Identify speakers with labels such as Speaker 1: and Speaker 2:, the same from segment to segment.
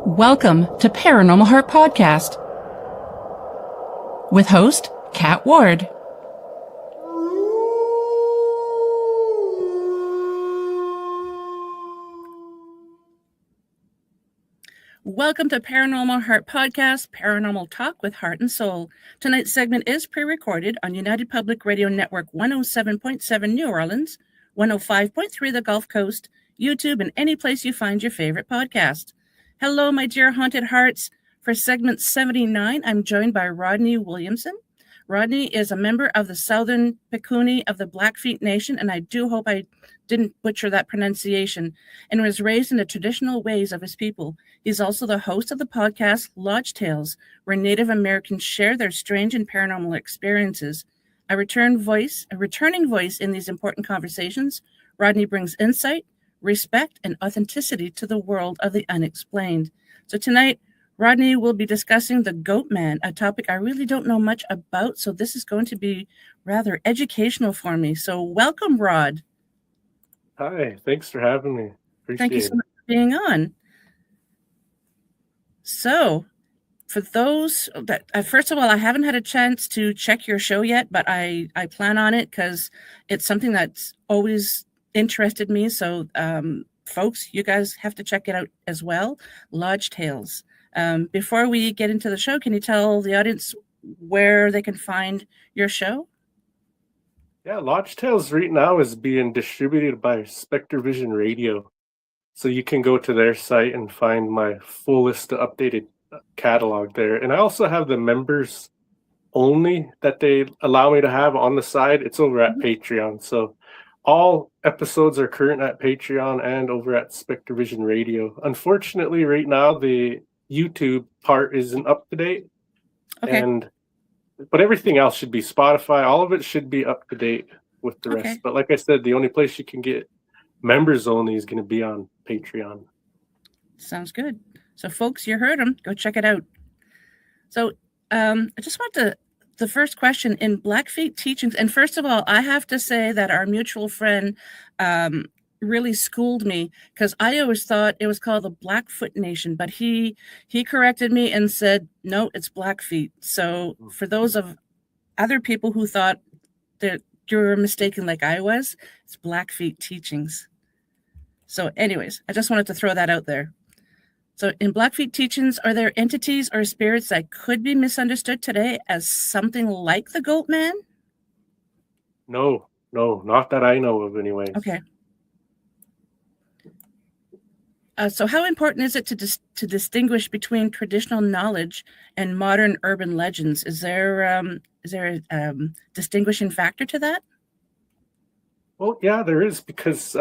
Speaker 1: Welcome to Paranormal Heart Podcast with host Kat Ward. Welcome to Paranormal Heart Podcast, Paranormal Talk with Heart and Soul. Tonight's segment is pre-recorded on United Public Radio Network 107.7 New Orleans, 105.3 the Gulf Coast, YouTube, and any place you find your favorite podcast. Hello, my dear haunted hearts. For segment 79, I'm joined by Rodney Williamson. Rodney is a member of the Southern Pekuni of the Blackfeet Nation, and I do hope I didn't butcher that pronunciation, and was raised in the traditional ways of his people. He's also the host of the podcast Lodge Tales, where Native Americans share their strange and paranormal experiences. A returning voice in these important conversations, Rodney brings insight, respect, and authenticity to the world of the unexplained. So tonight, Rodney will be discussing the Goatman, a topic I really don't know much about, so this is going to be rather educational for me. So welcome, Rod.
Speaker 2: Hi, thanks for having me.
Speaker 1: Thank you so much for being on. So, for those that, first of all, I haven't had a chance to check your show yet, but I plan on it because it's something that's always interested me. So, folks, you guys have to check it out as well. Lodge Tales. Before we get into the show, can you tell the audience where they can find your show?
Speaker 2: Yeah, Lodge Tales right now is being distributed by Spectre Vision Radio. So you can go to their site and find my fullest updated catalog there. And I also have the members only that they allow me to have on the side. It's over at Patreon. So all episodes are current at Patreon and over at Spectre Vision Radio. Unfortunately, right now, the YouTube part isn't up to date.
Speaker 1: Okay.
Speaker 2: But everything else should be Spotify. All of it should be up to date with the rest. But like I said, the only place you can get members only is going to be on Patreon.
Speaker 1: Sounds good. So, folks, you heard them. Go check it out. So, I just want the first question in Blackfeet teachings. And first of all, I have to say that our mutual friend really schooled me because I always thought it was called the Blackfoot Nation, but he corrected me and said, no, it's Blackfeet. So for those of other people who thought that you were mistaken like I was, it's Blackfeet teachings. So anyways, I just wanted to throw that out there. So in Blackfeet teachings, are there entities or spirits that could be misunderstood today as something like the Goatman?
Speaker 2: No, not that I know of anyways.
Speaker 1: Okay. So how important is it to distinguish between traditional knowledge and modern urban legends? Is there a distinguishing factor to that?
Speaker 2: Well, yeah, there is, because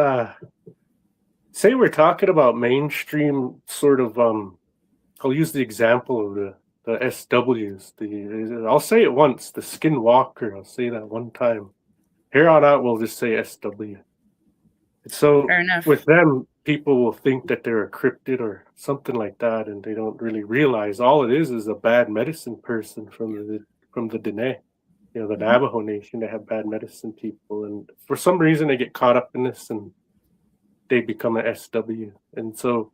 Speaker 2: say we're talking about mainstream sort of, I'll use the example of the SWs. I'll say it once, the Skinwalker. I'll say that one time. Here on out, we'll just say SW. So
Speaker 1: Fair enough.
Speaker 2: With them, people will think that they're a cryptid or something like that, and they don't really realize all it is a bad medicine person from the Dene, the Navajo Nation. They have bad medicine people, and for some reason they get caught up in this and they become an SW. And so,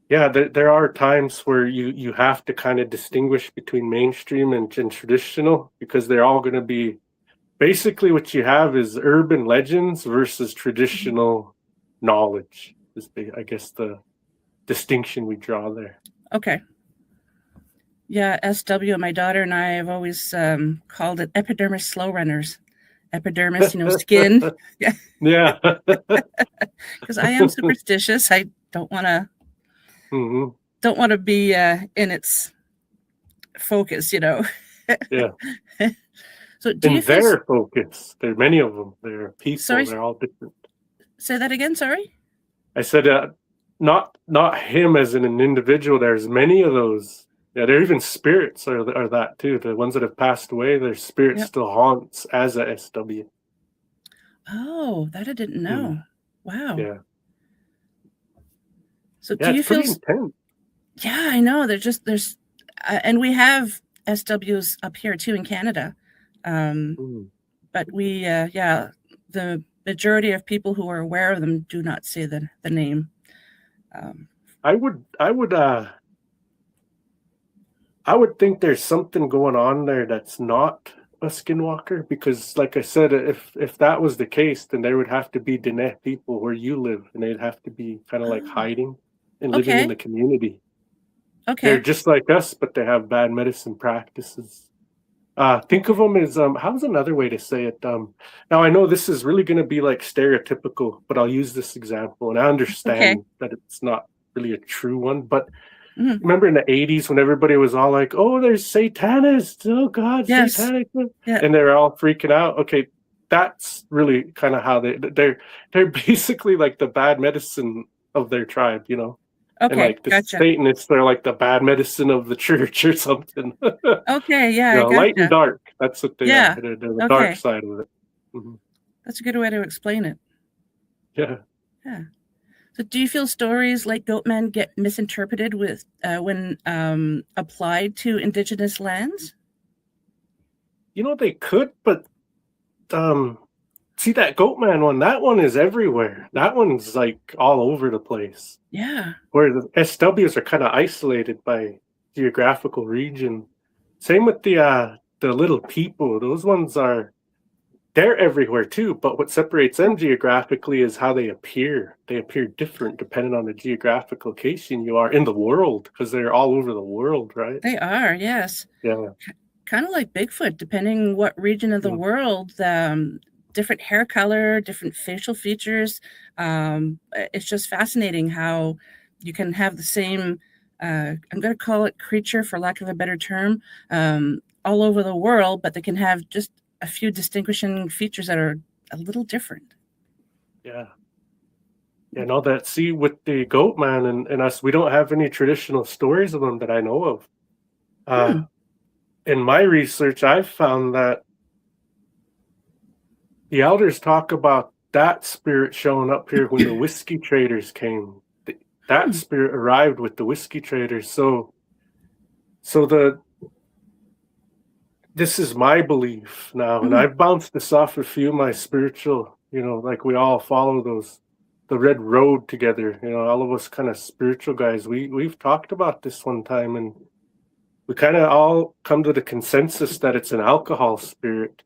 Speaker 2: yeah, there are times where you have to kind of distinguish between mainstream and traditional, because they're all going to be basically what you have is urban legends versus traditional knowledge. Is I guess the distinction we draw there.
Speaker 1: Okay. Yeah, SW, my daughter and I have always called it epidermis slow runners. Epidermis, skin. Yeah.
Speaker 2: Yeah.
Speaker 1: Because I am superstitious. I don't want to be in its focus,
Speaker 2: Yeah.
Speaker 1: So do you feel
Speaker 2: their focus? There are many of them. They're people.
Speaker 1: Sorry?
Speaker 2: They're all different.
Speaker 1: Say that again. Sorry.
Speaker 2: I said, not him as an individual. There's many of those. Yeah, there are even spirits are that too. The ones that have passed away, their spirit still haunts as a SW.
Speaker 1: Oh, that I didn't know. Wow.
Speaker 2: Yeah.
Speaker 1: So do you feel?
Speaker 2: Intense.
Speaker 1: Yeah, I know. There's, and we have SWs up here too in Canada. But we, the majority of people who are aware of them do not say the name.
Speaker 2: I would I would think there's something going on there that's not a skinwalker, because like I said, if that was the case, then there would have to be Diné people where you live, and they'd have to be kind of like
Speaker 1: Oh,
Speaker 2: hiding and living in
Speaker 1: okay.
Speaker 2: the community. They're
Speaker 1: Okay.
Speaker 2: just like us, but they have bad medicine practices. Think of them as how's another way to say it? Now I know this is really going to be like stereotypical, but I'll use this example, and I
Speaker 1: Okay.
Speaker 2: understand that it's not really a true one. But
Speaker 1: Mhm.
Speaker 2: remember in the '80s when everybody was all like, "Oh, there's satanists! Oh God,
Speaker 1: Yes.
Speaker 2: satanic!"
Speaker 1: Yeah.
Speaker 2: and they're all freaking out. Okay, that's really kind of how they're basically like the bad medicine of their tribe, you know. And
Speaker 1: Okay.
Speaker 2: like the
Speaker 1: Gotcha.
Speaker 2: Satanists, they're like the bad medicine of the church or something.
Speaker 1: Okay. Yeah,
Speaker 2: You
Speaker 1: I
Speaker 2: know, light and
Speaker 1: gotcha.
Speaker 2: dark. That's what they are.
Speaker 1: Yeah.
Speaker 2: They're the dark
Speaker 1: Okay.
Speaker 2: side of it. Mhm.
Speaker 1: That's a good way to explain it.
Speaker 2: Yeah.
Speaker 1: Yeah. So do you feel stories like Goatman get misinterpreted with when applied to Indigenous lands?
Speaker 2: You know, they could, but um, see that Goatman one, that one is everywhere. That one's like all over the place.
Speaker 1: Yeah.
Speaker 2: Where the SWs are kind of isolated by geographical region. Same with the little people. Those ones are they're everywhere too, but what separates them geographically is how they appear. They appear different depending on the geographic location you are in the world, because they're all over the world, right?
Speaker 1: They are, yes.
Speaker 2: Yeah.
Speaker 1: Kind of like Bigfoot, depending what region of the
Speaker 2: Mm.
Speaker 1: world, different hair color, different facial features. It's just fascinating how you can have the same, I'm going to call it creature for lack of a better term, all over the world, but they can have just a few distinguishing features that are a little different.
Speaker 2: Yeah. Yeah, no, that see with the goat man and us, we don't have any traditional stories of them that I know of.
Speaker 1: Hmm.
Speaker 2: In my research, I've found that the elders talk about that spirit showing up here when the whiskey traders came. That
Speaker 1: Hmm.
Speaker 2: spirit arrived with the whiskey traders. So the this is my belief now, and
Speaker 1: Hmm.
Speaker 2: I've bounced this off a few of my spiritual, you know, like we all follow the red road together, you know, all of us kind of spiritual guys. We've talked about this one time, and we kind of all come to the consensus that it's an alcohol spirit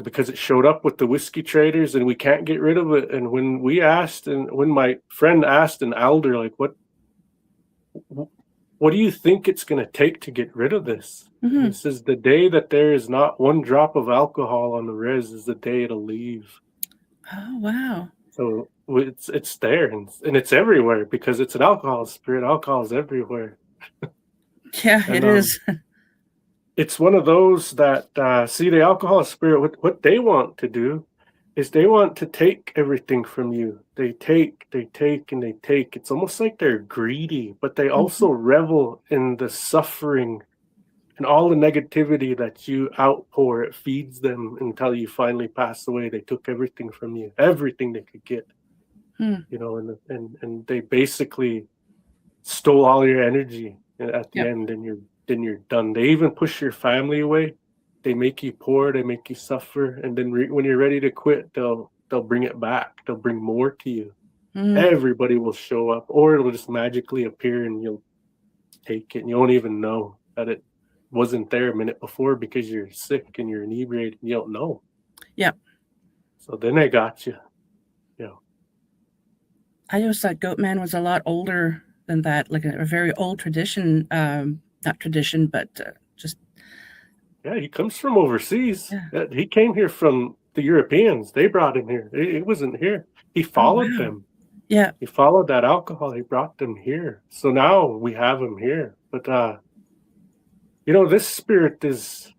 Speaker 2: because it showed up with the whiskey traders and we can't get rid of it. And when we asked, and when my friend asked an elder, like, what do you think it's going to take to get rid of this? And he
Speaker 1: Hmm.
Speaker 2: says, the day that there is not one drop of alcohol on the res is the day it'll leave.
Speaker 1: Oh, wow.
Speaker 2: So it's there, and it's everywhere because it's an alcohol spirit. Alcohol is everywhere.
Speaker 1: Yeah, it
Speaker 2: And
Speaker 1: is.
Speaker 2: it's one of those that see the alcohol spirit. What they want to do is they want to take everything from you. They take, and they take. It's almost like they're greedy, but they also
Speaker 1: Mhm.
Speaker 2: revel in the suffering and all the negativity that you outpour. It feeds them until you finally pass away. They took everything from you, everything they could get,
Speaker 1: Hmm.
Speaker 2: you know, and they basically stole all your energy at the
Speaker 1: Yep.
Speaker 2: end, and you're done. They even push your family away. They make you poor, they make you suffer, and then when you're ready to quit, they'll bring it back. They'll bring more to you.
Speaker 1: Mm.
Speaker 2: Everybody will show up, or it'll just magically appear and you'll take it and you won't even know that it wasn't there a minute before because you're sick and you're inebriated and you don't know.
Speaker 1: Yep.
Speaker 2: So then they got you. You know.
Speaker 1: I always thought Goatman was a lot older than that, like a very old tradition. Not tradition, but just
Speaker 2: Yeah, he comes from overseas.
Speaker 1: yeah.
Speaker 2: He came here from the Europeans. They brought him here. He wasn't here. He
Speaker 1: Oh
Speaker 2: followed
Speaker 1: wow.
Speaker 2: them.
Speaker 1: Yeah.
Speaker 2: He followed that alcohol. He brought them here. So now we have him here. But you know, this spirit is.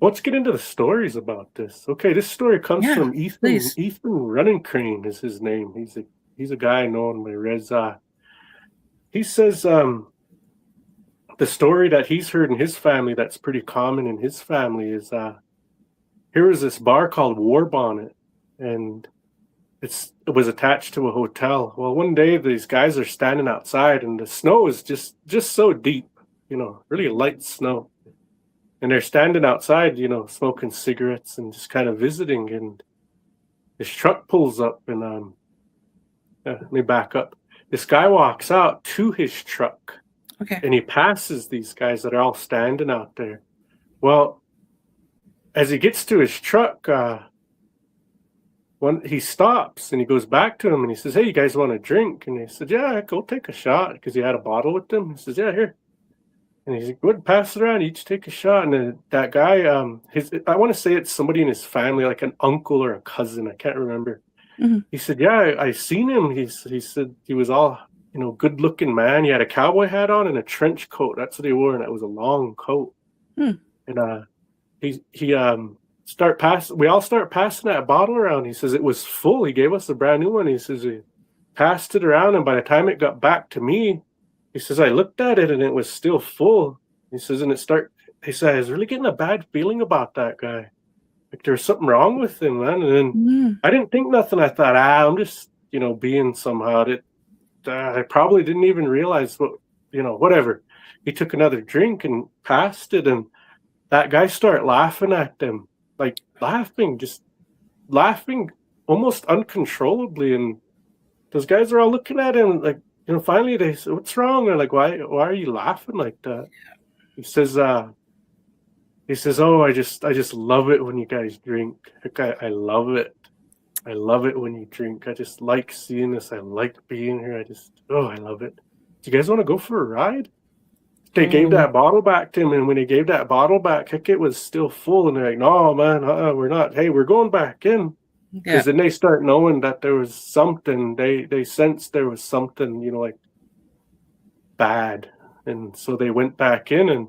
Speaker 2: Let's get into the stories about this. Okay, this story comes
Speaker 1: Yeah.
Speaker 2: from Ethan.
Speaker 1: Please.
Speaker 2: Ethan Running Crane is his name. He's a guy I know in my res. He says the story that he's heard in his family that's pretty common in his family is here was this bar called War Bonnet, and it was attached to a hotel. Well, one day these guys are standing outside, and the snow is just so deep, you know, really light snow, and they're standing outside, you know, smoking cigarettes and just kind of visiting. And this truck pulls up, and let me back up. This guy walks out to his truck.
Speaker 1: Okay.
Speaker 2: and he passes these guys that are all standing out there. Well, as he gets to his truck, he stops and he goes back to him and he says, "Hey, you guys want a drink?" And he said, "Yeah, go take a shot," because he had a bottle with him. He says, "Yeah, here." And he's like, "Good, pass it around. Each take a shot." And then that guy, I want to say it's somebody in his family, like an uncle or a cousin. I can't remember.
Speaker 1: Mhm.
Speaker 2: He said, "Yeah, I seen him." He said he was all, good looking man. He had a cowboy hat on and a trench coat. That's what he wore, and it was a long coat.
Speaker 1: Hmm.
Speaker 2: And we all start passing that bottle around. He says it was full. He gave us a brand new one. He says he passed it around, and by the time it got back to me, he says I looked at it and it was still full. He says, he said, "I was really getting a bad feeling about that guy. Like there was something wrong with him, man." And then I didn't think nothing. I thought, I'm just, being somehow that I probably didn't even realize whatever. He took another drink and passed it, and that guy started laughing at them, like just laughing almost uncontrollably. And those guys are all looking at him like, finally they said, "What's wrong?" They're like, why are you laughing like that? He says, "Oh, I just love it when you guys drink. Like, I love it. I love it when you drink. I just like seeing this. I like being here. I love it. Do you guys want to go for a ride?" They gave that bottle back to him, and when they gave that bottle back, it was still full. And they're like, "No, man, we're not. Hey, we're going back in." Because then they start knowing that there was something. They sensed there was something, like bad, and so they went back in, and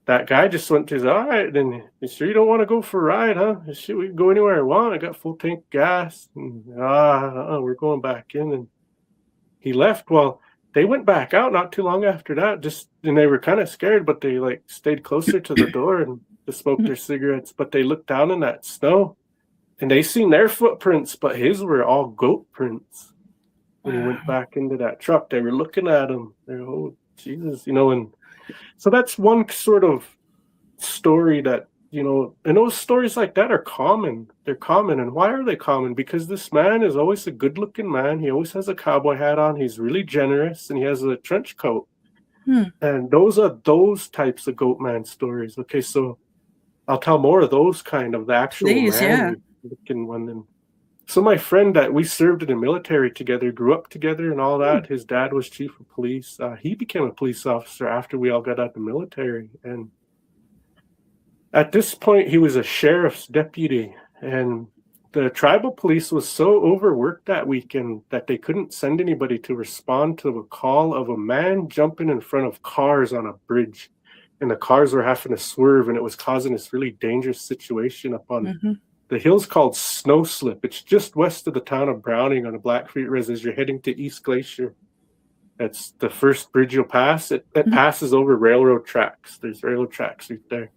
Speaker 2: that guy just went to his, "All right, then you sure you don't want to go for a ride, huh? Shit, we can go anywhere I want. I got full tank of gas." And, we're going back in, and he left. Well, they went back out not too long after that. And they were kind of scared, but they stayed closer to the door and just smoked their cigarettes. But they looked down in that snow, and they seen their footprints, but his were all goat prints. When he went back into that truck, they were looking at him. They're, "Oh, Jesus," and so that's one sort of story that, and those stories like that are common. They're common. And why are they common? Because this man is always a good looking man. He always has a cowboy hat on. He's really generous, and he has a trench coat. And those are those types of Goatman stories. Okay, so I'll tell more of those kind of the actual man looking one. And so my friend that we served in the military together, grew up together and all that. His dad was chief of police. He became a police officer after we all got out of the military. And at this point, he was a sheriff's deputy. And the tribal police was so overworked that weekend that they couldn't send anybody to respond to a call of a man jumping in front of cars on a bridge. And the cars were having to swerve, and it was causing this really dangerous situation up on the hill's called Snow Slip. It's just west of the town of Browning on the Blackfeet Res as you're heading to East Glacier. That's the first bridge you'll pass. It passes over railroad tracks. There's railroad tracks right there.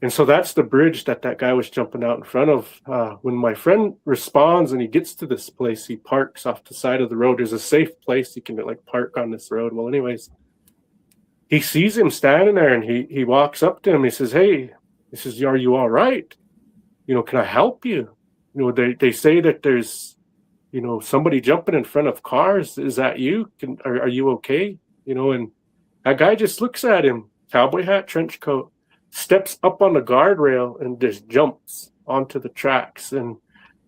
Speaker 2: And so that's the bridge that guy was jumping out in front of. When my friend responds and he gets to this place, he parks off the side of the road. There's a safe place you can park on this road. Well, anyways, he sees him standing there, and he walks up to him. He says, "Hey," he says, "Are you all right? Can I help you? They say that there's, somebody jumping in front of cars. Is that you? Are you okay?" And that guy just looks at him, cowboy hat, trench coat, steps up on the guardrail and just jumps onto the tracks. And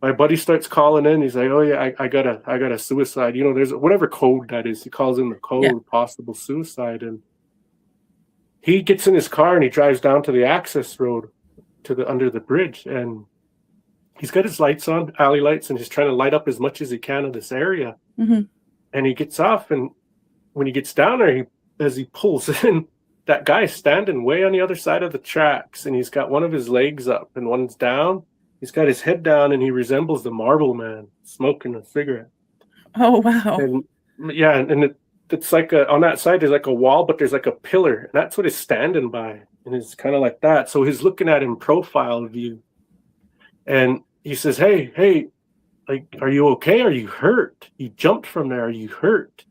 Speaker 2: my buddy starts calling in. He's like, "Oh yeah, I got a suicide." There's whatever code that is. He calls in the code, possible suicide. And he gets in his car and he drives down to the access road under the bridge, and he's got his lights on, alley lights, and he's trying to light up as much as he can of this area. And he gets off, and when he gets down there, as he pulls in, that guy's standing way on the other side of the tracks, and he's got one of his legs up and one's down. He's got his head down, and he resembles the Marble Man smoking a cigarette.
Speaker 1: Oh wow!
Speaker 2: And it's like on that side there's like a wall, but there's like a pillar, and that's what he's standing by. And it's kind of like that. So he's looking at him profile view. And he says, hey, are you okay? Are you hurt? You jumped from there. Are you hurt?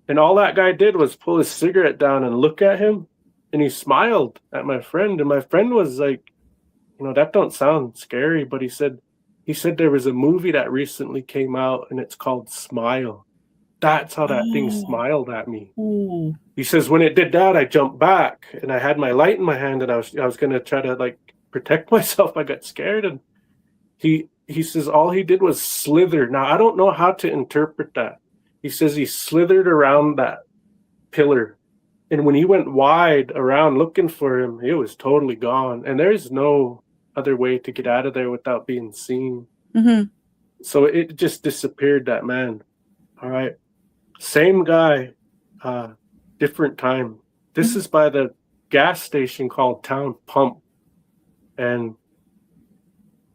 Speaker 2: And all that guy did was pull his cigarette down and look at him. And he smiled at my friend. And my friend was like, that don't sound scary. But he said there was a movie that recently came out, and it's called Smile. That's how that thing
Speaker 1: Oh.
Speaker 2: smiled at me.
Speaker 1: Ooh.
Speaker 2: He says, when it did that, I jumped back and I had my light in my hand and I was going to try to like protect myself. I got scared. And he says all he did was slither. Now, I don't know how to interpret that. He says he slithered around that pillar. And when he went wide around looking for him, it was totally gone. And there's no other way to get out of there without being seen.
Speaker 1: Mm-hmm.
Speaker 2: So it just disappeared, that man. All right. Same guy, different time. This is by the gas station called Town Pump. And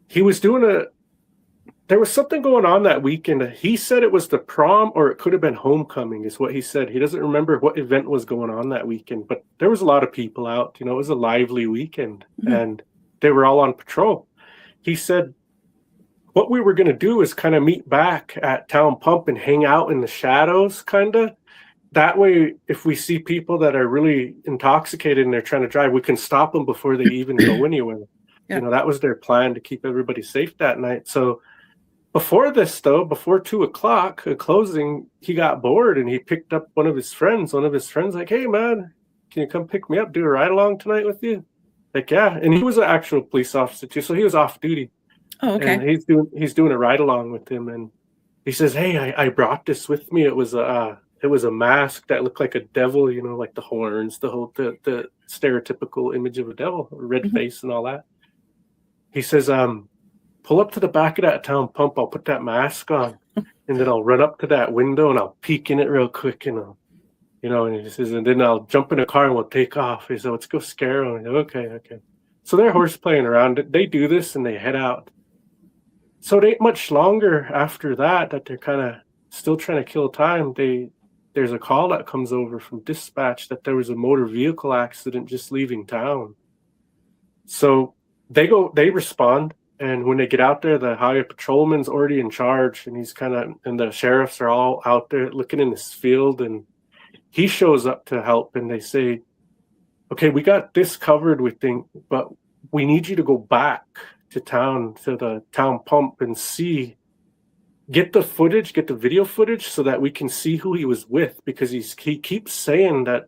Speaker 2: he was there was something going on that weekend. He said it was the prom or it could have been homecoming is what he said. He doesn't remember what event was going on that weekend, but there was a lot of people out. You know, it was a lively weekend and they were all on patrol. He said what we were going to do is kind of meet back at Town Pump and hang out in the shadows, kind of. That way, if we see people that are really intoxicated and they're trying to drive, we can stop them before they even go anywhere. Yeah. You know, that was their plan to keep everybody safe that night. So before this, though, before 2:00 closing, he got bored and he picked up one of his friends. Like, hey, man, can you come pick me up, do a ride along tonight with you? Like, yeah. And he was an actual police officer, too. So he was off duty.
Speaker 1: Oh, okay.
Speaker 2: And he's doing a ride along with him, and he says, "Hey, I brought this with me. It was a mask that looked like a devil, you know, like the horns, the stereotypical image of a devil, a red face and all that." He says, "Pull up to the back of that Town Pump. I'll put that mask on, and then I'll run up to that window and I'll peek in it real quick, and and he says, and then I'll jump in a car and we'll take off." He said, "Let's go scare him." Okay. So they're horse playing around. They do this and they head out. So it ain't much longer after that they're kind of still trying to kill time. There's a call that comes over from dispatch that there was a motor vehicle accident just leaving town. So they respond, and when they get out there, the highway patrolman's already in charge, and and the sheriffs are all out there looking in this field, and he shows up to help, and they say, "Okay, we got this covered, we think, but we need you to go back to the Town Pump and get the video footage so that we can see who he was with, because he keeps saying that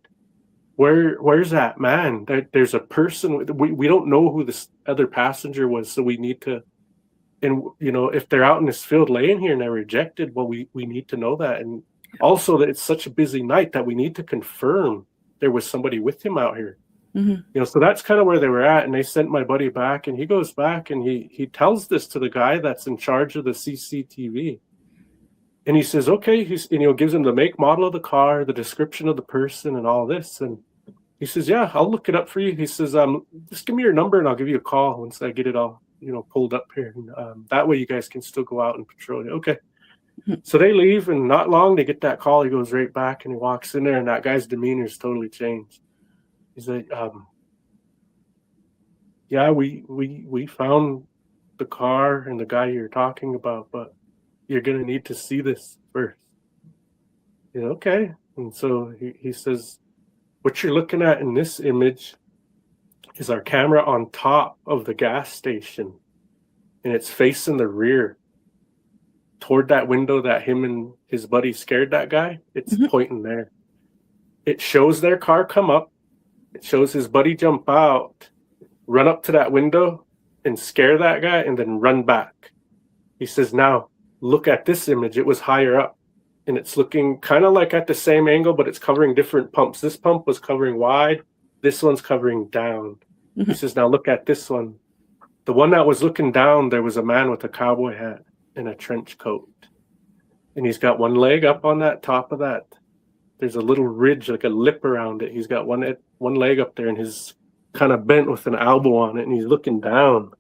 Speaker 2: where's that man? There's a person. We don't know who this other passenger was, so we need to, and if they're out in this field laying here and they're rejected, well, we need to know that, and also that it's such a busy night that we need to confirm there was somebody with him out here." So that's kind of where they were at, and they sent my buddy back, and he goes back and he tells this to the guy that's in charge of the CCTV, and he says, "Okay," gives him the make, model of the car, the description of the person, and all this, and he says, "Yeah, I'll look it up for you." He says, "Just give me your number and I'll give you a call once I get it all pulled up here, and that way you guys can still go out and patrol." Okay. So they leave, and not long they get that call. He goes right back and he walks in there, and that guy's demeanor is totally changed. He's like, "Yeah, we found the car and the guy you're talking about, but you're gonna need to see this first." Okay. And so he says, "What you're looking at in this image is our camera on top of the gas station, and it's facing the rear toward that window that him and his buddy scared that guy. It's pointing there. It shows their car come up. It shows his buddy jump out, run up to that window and scare that guy, and then run back." He says, "Now look at this image. It was higher up, and it's looking kind of like at the same angle, but it's covering different pumps. This pump was covering wide. This one's covering down." He says, "Now look at this one. The one that was looking down, there was a man with a cowboy hat and a trench coat, and he's got one leg up on that top of that. There's a little ridge, like a lip around it. He's got one leg up there, and he's kind of bent with an elbow on it, and he's looking down.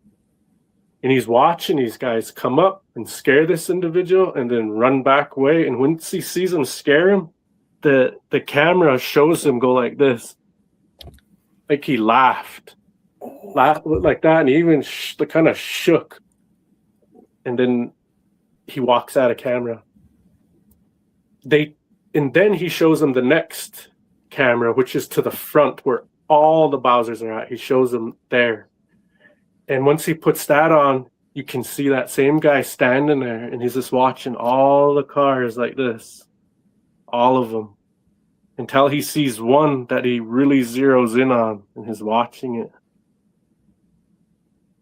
Speaker 2: And he's watching these guys come up and scare this individual and then run back away. And once he sees them scare him, the camera shows him go like this. Like he laughed like that, and he even kind of shook. And then he walks out of camera. And then he shows them the next camera, which is to the front where all the Bowsers are at. He shows them there. And once he puts that on, you can see that same guy standing there, and he's just watching all the cars like this. all of them, until he sees one that he really zeroes in on and is watching it.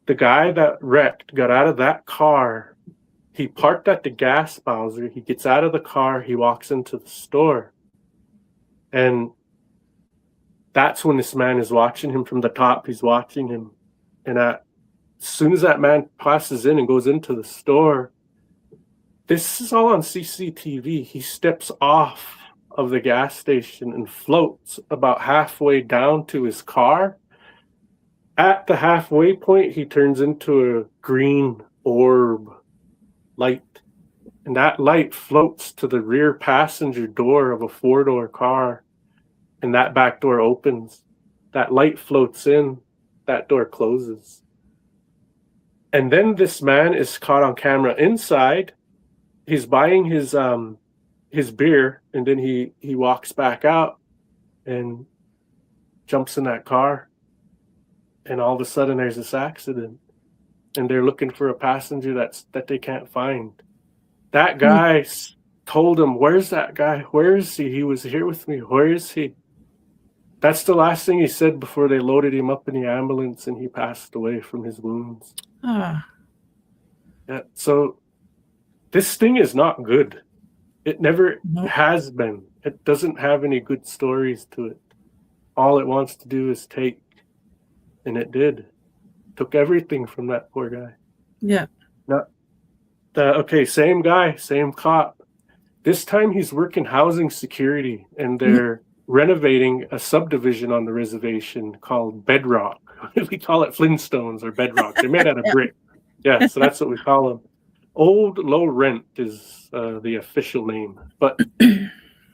Speaker 2: The guy that wrecked got out of that car. He parked at the gas bowser. He gets out of the car. He walks into the store. And that's when this man is watching him from the top. He's watching him. And as soon as that man passes in and goes into the store, this is all on CCTV. He steps off of the gas station and floats about halfway down to his car. At the halfway point, he turns into a green orb light. And that light floats to the rear passenger door of a 4-door car. And that back door opens. That light floats in. That door closes. And then this man is caught on camera inside. He's buying his beer, and then he walks back out and jumps in that car. And all of a sudden there's this accident, and they're looking for a passenger that they can't find. That guy told him, "Where's that guy? Where is he? He was here with me. Where is he?" That's the last thing he said before they loaded him up in the ambulance and he passed away from his wounds. Yeah, so this thing is not good. It never has been. It doesn't have any good stories to it. All it wants to do is take. And it did. Took everything from that poor guy.
Speaker 1: Yeah.
Speaker 2: Same guy, same cop. This time he's working housing security, and they're renovating a subdivision on the reservation called Bedrock. We call it Flintstones or Bedrock. They're made out of brick. Yeah, so that's what we call them. Old Low Rent is the official name. But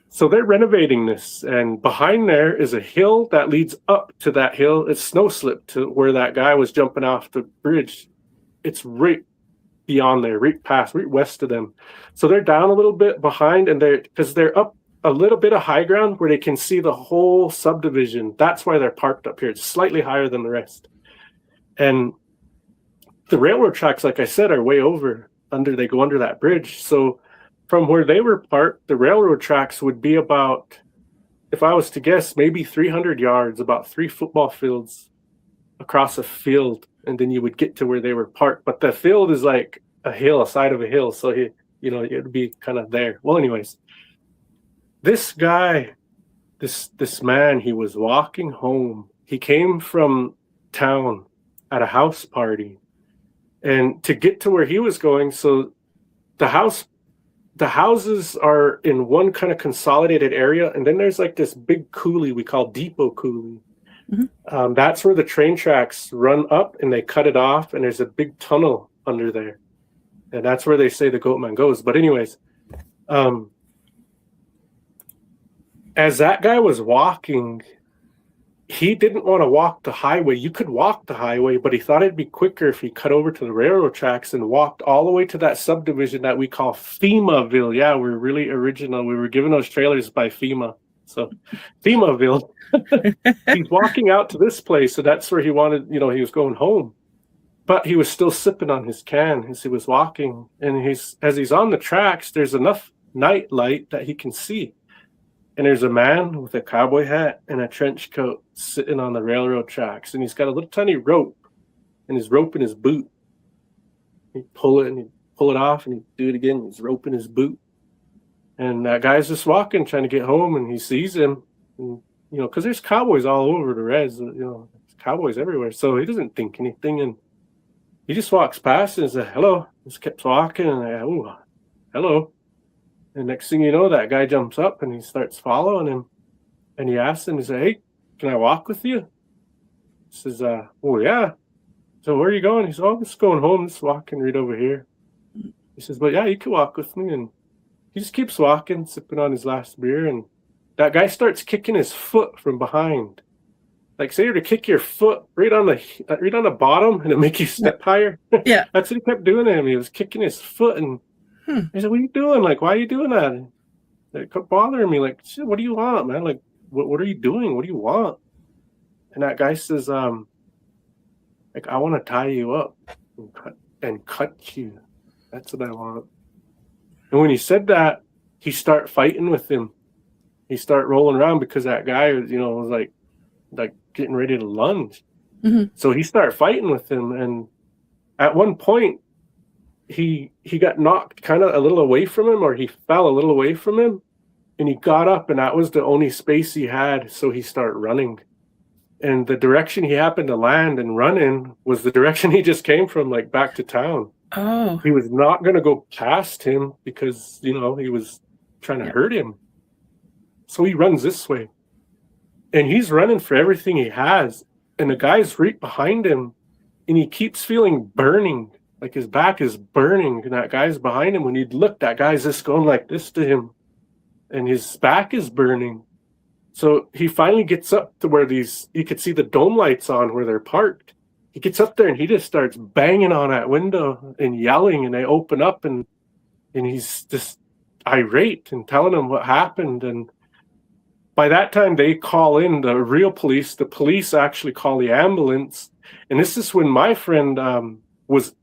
Speaker 2: so they're renovating this, and behind there is a hill that leads up to that hill. It's snow slipped to where that guy was jumping off the bridge. It's right beyond there, right west of them. So they're down a little bit behind, and because they're up a little bit of high ground where they can see the whole subdivision. That's why they're parked up here. It's slightly higher than the rest. And the railroad tracks, like I said, are way over they go under that bridge. So from where they were parked, the railroad tracks would be about, if I was to guess, maybe 300 yards, about 3 football fields across a field. And then you would get to where they were parked. But the field is like a hill, a side of a hill. So it'd be kind of there. Well, anyways, this guy, this man, he was walking home. He came from town at a house party. And to get to where he was going, so the houses are in one kind of consolidated area, and then there's like this big coulee we call depot coulee. Mm-hmm. That's where the train tracks run up, and they cut it off, and there's a big tunnel under there, and that's where they say the Goatman goes. But anyways, as that guy was walking, he didn't want to walk the highway. You could walk the highway, but he thought it'd be quicker if he cut over to the railroad tracks and walked all the way to that subdivision that we call FEMAville. Yeah, we're really original. We were given those trailers by FEMA. So FEMAville. He's walking out to this place, so that's where he wanted, he was going home. But he was still sipping on his can as he was walking. And as he's on the tracks, there's enough night light that he can see. And there's a man with a cowboy hat and a trench coat sitting on the railroad tracks. And he's got a little tiny rope, and his rope in his boot. He'd pull it, and he'd pull it off, and he'd do it again. His rope in his boot. And that guy's just walking, trying to get home, and he sees him. And, because there's cowboys all over the res, there's cowboys everywhere. So he doesn't think anything. And he just walks past and says, "Hello." Just keeps walking, and hello. And next thing you know, that guy jumps up and he starts following him. And he asks him, he said, "Hey, can I walk with you?" He says, "Oh, yeah." "So where are you going?" He says, "Oh, I'm just going home, just walking right over here." He says, "But yeah, you can walk with me." And he just keeps walking, sipping on his last beer. And that guy starts kicking his foot from behind. Like, say you're to kick your foot right on the bottom and it'll make you step higher.
Speaker 1: Yeah.
Speaker 2: That's what he kept doing to him. He was kicking his foot, and he said, "What are you doing? Like, why are you doing that?" It kept bothering me. Like, "Shit, what do you want, man? Like, what are you doing? What do you want?" And that guy says, "I want to tie you up and cut you. That's what I want." And when he said that, he started fighting with him. he started rolling around because that guy, was like getting ready to lunge.
Speaker 1: Mhm.
Speaker 2: So he started fighting with him, and at one point he got knocked kind of a little away from him, or he fell a little away from him, and he got up, and that was the only space he had, so he started running. And the direction he happened to land and run in was the direction he just came from, like back to town.
Speaker 1: Oh.
Speaker 2: He was not going to go past him because, he was trying to hurt him. So he runs this way. And he's running for everything he has. And the guy's right behind him. And he keeps feeling burning. Like his back is burning. And that guy's behind him. When he'd look, that guy's just going like this to him. And his back is burning. So he finally gets up to where you could see the dome lights on where they're parked. He gets up there and he just starts banging on that window and yelling, and they open up, and he's just irate and telling them what happened. And by that time they call in the real police. The police actually call the ambulance. And this is when my friend was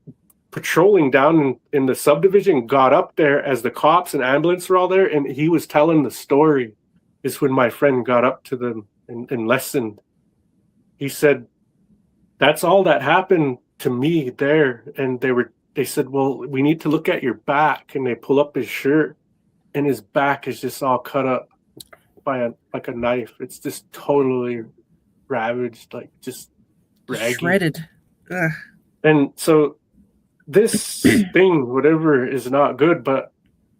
Speaker 2: patrolling down in the subdivision, got up there as the cops and ambulance were all there, and he was telling the story. Is when my friend got up to them and listened. He said, that's all that happened to me there. And they said, well, we need to look at your back. And they pull up his shirt, and his back is just all cut up by like a knife. It's just totally ravaged, like just raggy.
Speaker 1: Shredded. Ugh.
Speaker 2: And so this thing, whatever, is not good, but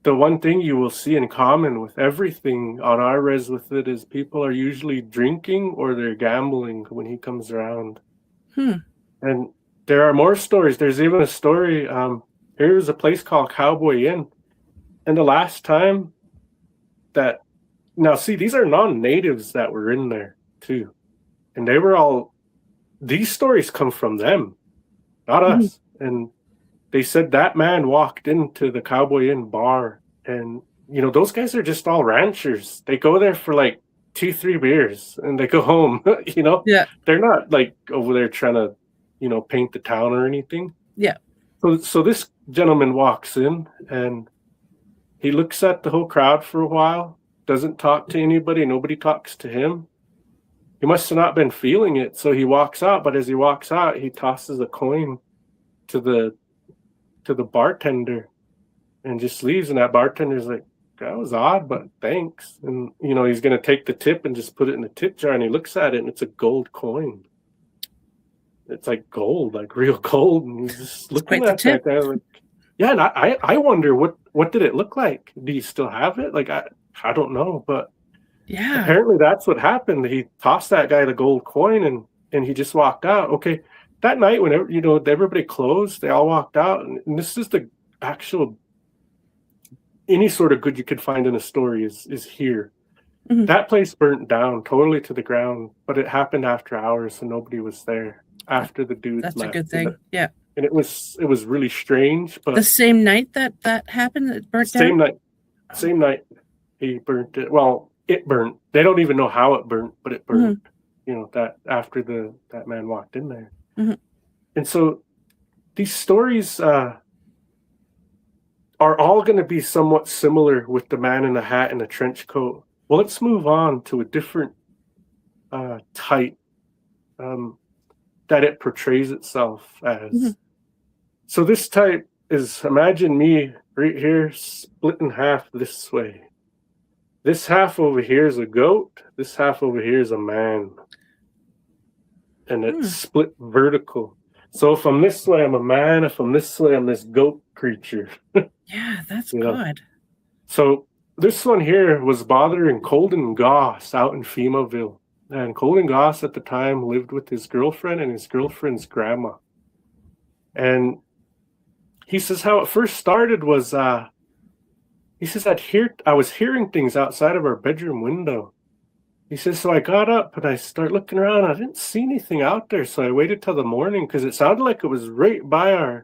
Speaker 2: the one thing you will see in common with everything on our res with it is people are usually drinking or they're gambling when he comes around. And there are more stories. There's even a story. Here's a place called Cowboy Inn. And the last time now see, these are non-natives that were in there too. And they were these stories come from them, not us. And they said that man walked into the Cowboy Inn bar, and those guys are just all ranchers. They go there for like 2-3 beers and they go home.
Speaker 1: Yeah.
Speaker 2: They're not like over there trying to paint the town or anything.
Speaker 1: Yeah.
Speaker 2: So this gentleman walks in, and he looks at the whole crowd for a while, doesn't talk to anybody, nobody talks to him. He must have not been feeling it, so he walks out. But as he walks out, he tosses a coin to the bartender and just leaves. And that bartender's like, that was odd, but thanks. And he's gonna take the tip and just put it in the tip jar, and he looks at it, and it's a gold coin. It's like gold, like real gold. And he's just looking at that guy like, yeah. And I wonder what did it look like? Do you still have it? Like I don't know, but
Speaker 1: yeah,
Speaker 2: apparently that's what happened. He tossed that guy the gold coin, and he just walked out. Okay. That night, when everybody closed, they all walked out, and this is the actual any sort of good you could find in a story is here. That place burnt down totally to the ground, but it happened after hours, so nobody was there after the dude left.
Speaker 1: That's a good thing. Yeah.
Speaker 2: And it was really strange. But
Speaker 1: the same night that happened, it burnt down?
Speaker 2: Same night he burnt it. Well, it burnt. They don't even know how it burnt, but it burnt. That after that man walked in there. And so these stories are all going to be somewhat similar with the man in the hat and the trench coat. Well, let's move on to a different type that it portrays itself as. So this type is, imagine me right here split in half this way. This half over here is a goat. This half over here is a man. And it's split vertical. So if I'm this way, I'm a man. If I'm this way, I'm this goat creature.
Speaker 1: Yeah, that's good.
Speaker 2: So this one here was bothering Colden Goss out in Femaville. And Colden Goss at the time lived with his girlfriend and his girlfriend's grandma. And he says how it first started was, he says, I was hearing things outside of our bedroom window. He says, so I got up and I started looking around. I didn't see anything out there. So I waited till the morning because it sounded like it was right by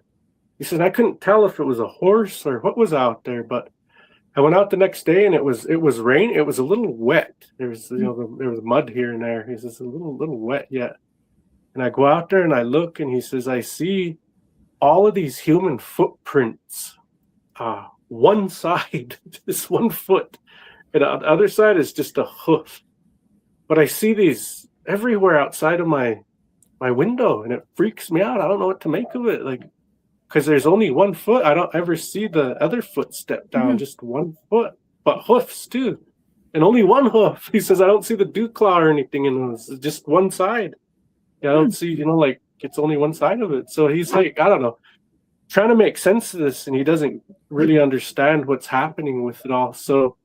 Speaker 2: he said, I couldn't tell if it was a horse or what was out there, but I went out the next day and it was rain. It was a little wet. There was, there was mud here and there. He says, a little wet yet. And I go out there and I look, and he says, I see all of these human footprints, one side, just 1 foot. And on the other side is just a hoof. But I see these everywhere outside of my window, and it freaks me out. I don't know what to make of it. Like, because there's only one foot. I don't ever see the other foot step down, just one foot, but hoofs too. And only one hoof. He says, I don't see the dew claw or anything in those. It's just one side. Yeah, I don't see, like it's only one side of it. So he's like, I don't know, trying to make sense of this, and he doesn't really understand what's happening with it all. So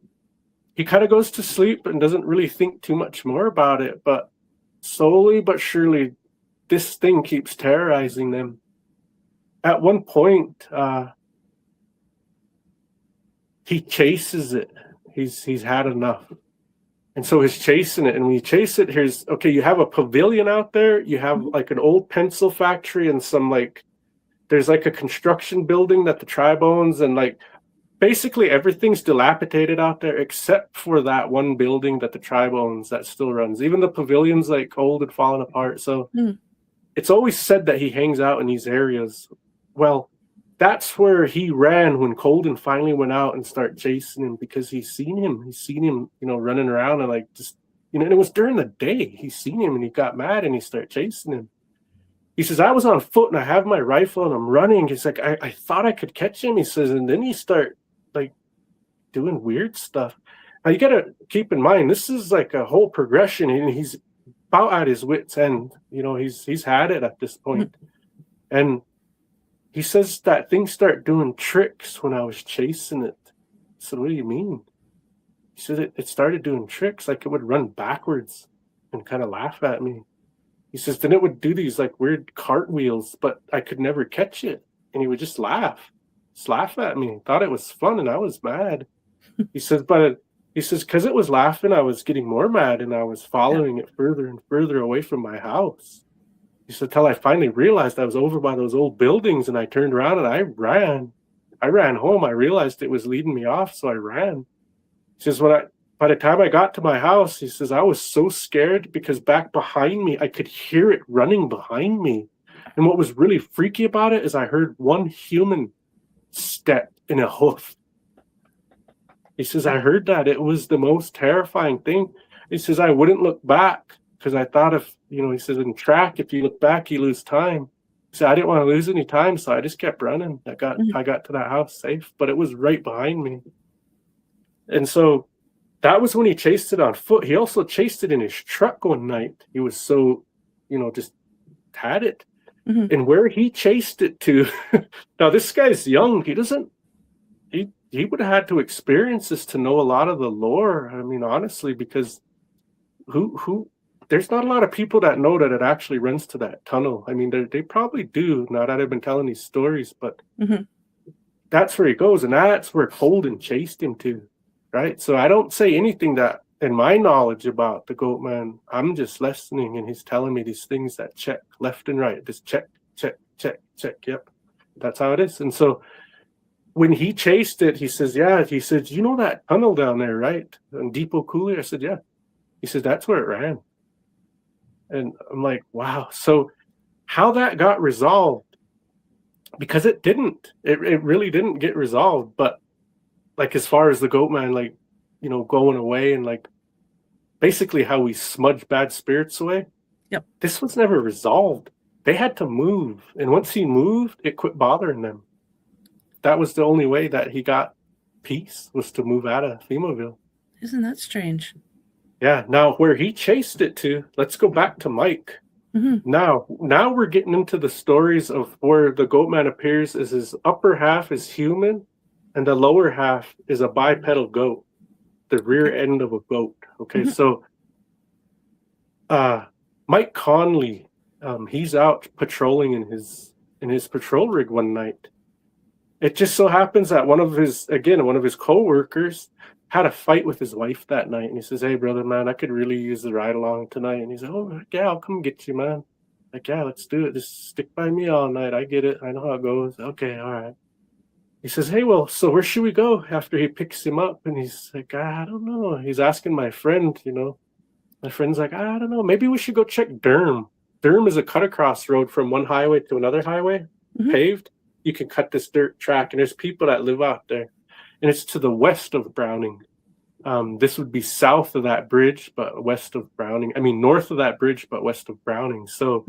Speaker 2: he kind of goes to sleep and doesn't really think too much more about it. But slowly but surely, this thing keeps terrorizing them. At one point, he chases it. He's had enough. And so he's chasing it. And when you chase it, you have a pavilion out there. You have like an old pencil factory and there's like a construction building that the tribe owns. And like basically everything's dilapidated out there except for that one building that the tribe owns that still runs. Even the pavilion's like old and falling apart. So it's always said that he hangs out in these areas. Well, that's where he ran when Colden finally went out and started chasing him, because he's seen him, running around and like just, and it was during the day. He's seen him and he got mad and he started chasing him. He says, I was on foot and I have my rifle and I'm running. He's like, I thought I could catch him. He says, and then he start like doing weird stuff. Now you got to keep in mind, this is like a whole progression, and he's about at his wit's end. He's had it at this point. And he says that things start doing tricks when I was chasing it. I said, what do you mean? He said it started doing tricks, like it would run backwards and kind of laugh at me. He says, then it would do these like weird cartwheels, but I could never catch it. And he would just laugh at me. Thought it was fun, and I was mad. He says, because it was laughing, I was getting more mad, and I was following it further and further away from my house. He said, till I finally realized I was over by those old buildings, and I turned around and I ran. I ran home. I realized it was leading me off, so I ran. He says, by the time I got to my house, he says, I was so scared because back behind me, I could hear it running behind me. And what was really freaky about it is I heard one human step in a hoof. He says, I heard that. It was the most terrifying thing. He says, I wouldn't look back because I thought he says, in track, if you look back, you lose time. He said, I didn't want to lose any time, so I just kept running. I got to that house safe, but it was right behind me. And so that was when he chased it on foot. He also chased it in his truck one night. He was so, just had it. And where he chased it to, now this guy's young. He would have had to experience this to know a lot of the lore. I mean, honestly, because there's not a lot of people that know that it actually runs to that tunnel. I mean, they probably do, now that I've been telling these stories, but that's where he goes, and that's where Colden chased him to, right? So I don't say anything that, in my knowledge about the Goatman, I'm just listening, and he's telling me these things that check left and right, just check, yep. That's how it is. And so when he chased it, he says, you know that tunnel down there, right? And Depot Coulee? I said, yeah. He said, that's where it ran. And I'm like, wow. So how that got resolved, because it didn't. It really didn't get resolved. But like as far as the Goatman, like, going away and like basically how we smudge bad spirits away.
Speaker 1: Yep.
Speaker 2: This was never resolved. They had to move. And once he moved, it quit bothering them. That was the only way that he got peace, was to move out of Femaville.
Speaker 1: Isn't that strange?
Speaker 2: Yeah. Now, where he chased it to, let's go back to Mike. Now we're getting into the stories of where the Goatman appears as his upper half is human and the lower half is a bipedal goat, the rear end of a goat. Okay. So Mike Conley, he's out patrolling in his patrol rig one night. It just so happens that one of his co-workers had a fight with his wife that night, and he says, hey brother, man, I could really use the ride along tonight. And he's like, oh yeah, I'll come get you, man. Like, yeah, let's do it. Just stick by me all night. I get it. I know how it goes. Okay, all right. He says, hey, well, so where should we go? After he picks him up, and he's like, I don't know. He's asking my friend, My friend's like, I don't know. Maybe we should go check Durham. Durham is a cut across road from one highway to another highway, paved. You can cut this dirt track, and there's people that live out there. And it's to the west of Browning. This would be south of that bridge, but west of Browning. I mean, north of that bridge, but west of Browning. So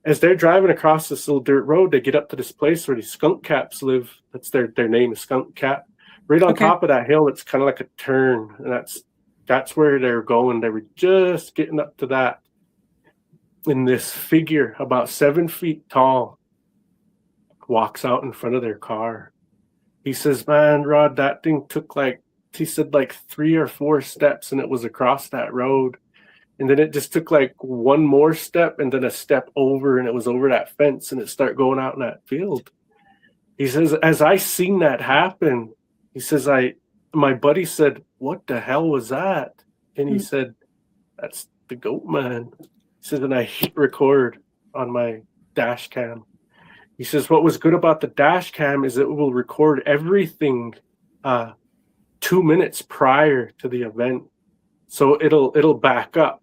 Speaker 2: as they're driving across this little dirt road, they get up to this place where these skunk caps live. That's their name is Skunk Cap. Right on top of that hill, it's kind of like a turn, and that's where they're going. They were just getting up to that. And this figure, about 7 feet tall, walks out in front of their car. He says, "Man, Rod, that thing took like 3 or 4 steps, and it was across that road. And then it just took like one more step, and then a step over, and it was over that fence, and it started going out in that field." He says, "As I seen that happen," he says, my buddy said, "What the hell was that?" And he said, "That's the Goatman." He says, and I hit record on my dash cam. He says, what was good about the dash cam is it will record everything 2 minutes prior to the event. So it'll back up.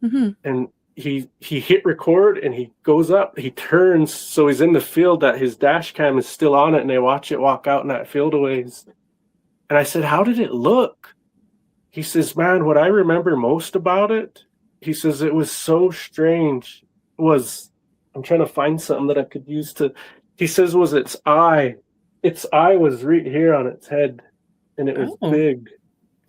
Speaker 2: And he hit record, and he goes up, he turns, so he's in the field that his dash cam is still on it, and they watch it walk out in that field a ways. And I said, "How did it look?" He says, "Man, what I remember most about it," he says, "it was so strange, was," I'm trying to find something that I could use to, he says, "was its eye. Its eye was right here on its head, and it was big.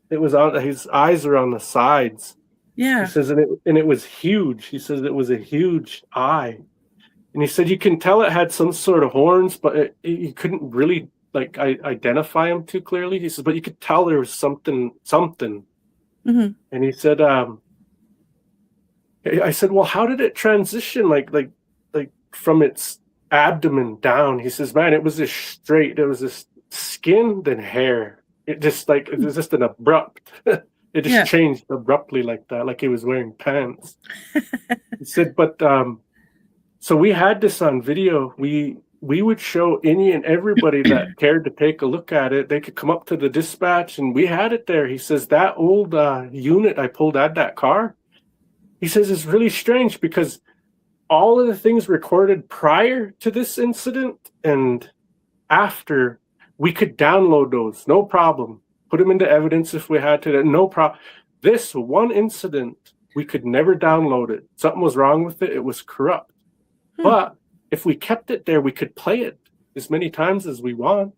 Speaker 2: It was on, his eyes are on the sides."
Speaker 1: Yeah.
Speaker 2: He says, and it was huge. He says it was a huge eye. And he said, you can tell it had some sort of horns, but you couldn't really identify them too clearly. He says, but you could tell there was something. And he said, I said, well, how did it transition like from its abdomen down? He says, man, it was this straight, there was this skin, then hair. It just it was just an abrupt, it just changed abruptly like that, like he was wearing pants. He said, but so we had this on video. We would show any and everybody that cared to take a look at it. They could come up to the dispatch, and we had it there. He says, that old unit I pulled out that car, he says, it's really strange because all of the things recorded prior to this incident and after, we could download those, no problem. Put them into evidence if we had to, no problem. This one incident, we could never download it. Something was wrong with it. It was corrupt. But if we kept it there, we could play it as many times as we want.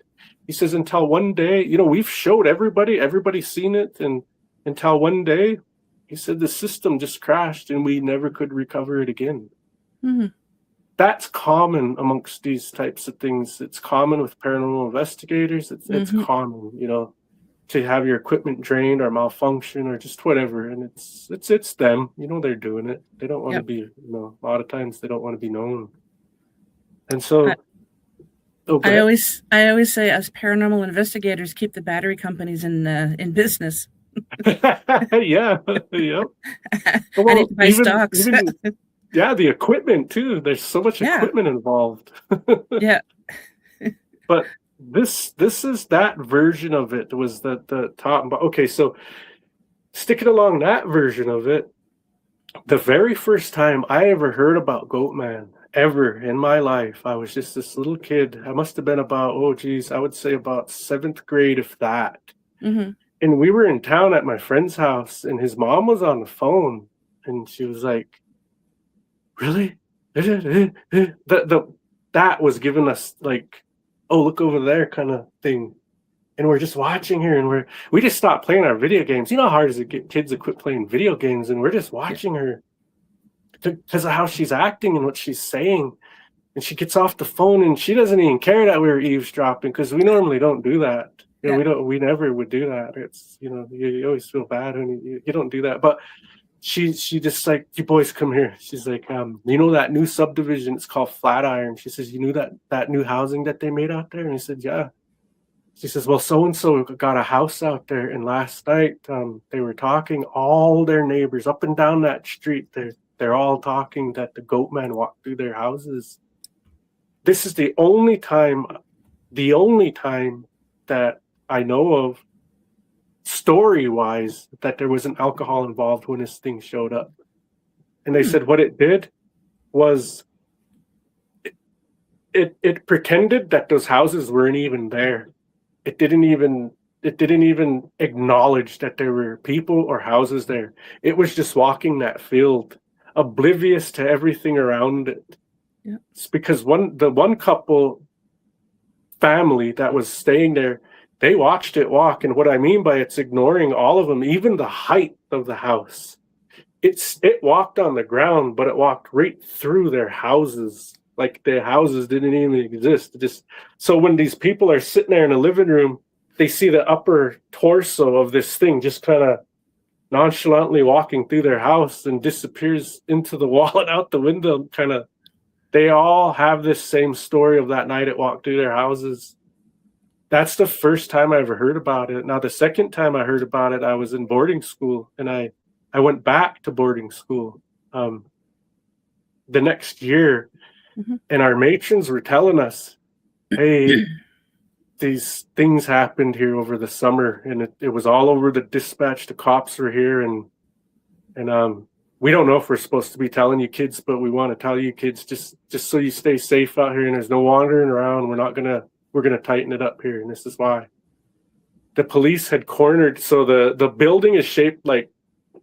Speaker 2: He says, until one day, we've showed everybody's seen it. And until one day, he said, the system just crashed and we never could recover it again. That's common amongst these types of things. It's common with paranormal investigators. It's common, to have your equipment drained or malfunction or just whatever. And it's them, they're doing it. They don't want to be, a lot of times they don't want to be known. And so
Speaker 1: I always say, as paranormal investigators, keep the battery companies in business.
Speaker 2: Yeah.
Speaker 1: Well, I need to buy stocks.
Speaker 2: The equipment too. There's so much equipment involved. But this is that version of it, was the top. Okay, so sticking along that version of it, the very first time I ever heard about Goatman ever in my life, I was just this little kid. I must have been about, I would say about 7th grade, if that. And we were in town at my friend's house, and his mom was on the phone, and she was like, really? That was giving us like, oh, look over there kind of thing. And we're just watching her, and we just stopped playing our video games. You know how hard it is to get kids to quit playing video games, and we're just watching her because of how she's acting and what she's saying. And she gets off the phone, and she doesn't even care that we were eavesdropping, because we normally don't do that. We never would do that. It's, you always feel bad when you don't do that. But she just like, you boys come here. She's like, that new subdivision, it's called Flatiron. She says, you knew that new housing that they made out there? And he said, yeah. She says, well, so-and-so got a house out there, and last night they were talking, all their neighbors up and down that street, they're all talking that the Goatman walked through their houses. This is the only time that I know of, story-wise, that there was an alcohol involved when this thing showed up. And they said what it did was it pretended that those houses weren't even there. It didn't even it didn't even acknowledge that there were people or houses there. It was just walking that field, oblivious to everything around it.
Speaker 1: Yeah.
Speaker 2: It's because the one couple family that was staying there, they watched it walk. And what I mean by it's ignoring all of them, even the height of the house. It walked on the ground, but it walked right through their houses. Like the houses didn't even exist. Just so when these people are sitting there in the living room, they see the upper torso of this thing just kind of nonchalantly walking through their house and disappears into the wall and out the window. Kind of, they all have this same story of that night it walked through their houses. That's the first time I ever heard about it. Now, the second time I heard about it, I was in boarding school, and I went back to boarding school the next year, and our matrons were telling us, hey, these things happened here over the summer, and it was all over the dispatch. The cops were here, and we don't know if we're supposed to be telling you kids, but we want to tell you kids just so you stay safe out here and there's no wandering around. We're gonna tighten it up here, and this is why. The police had cornered, so the building is shaped like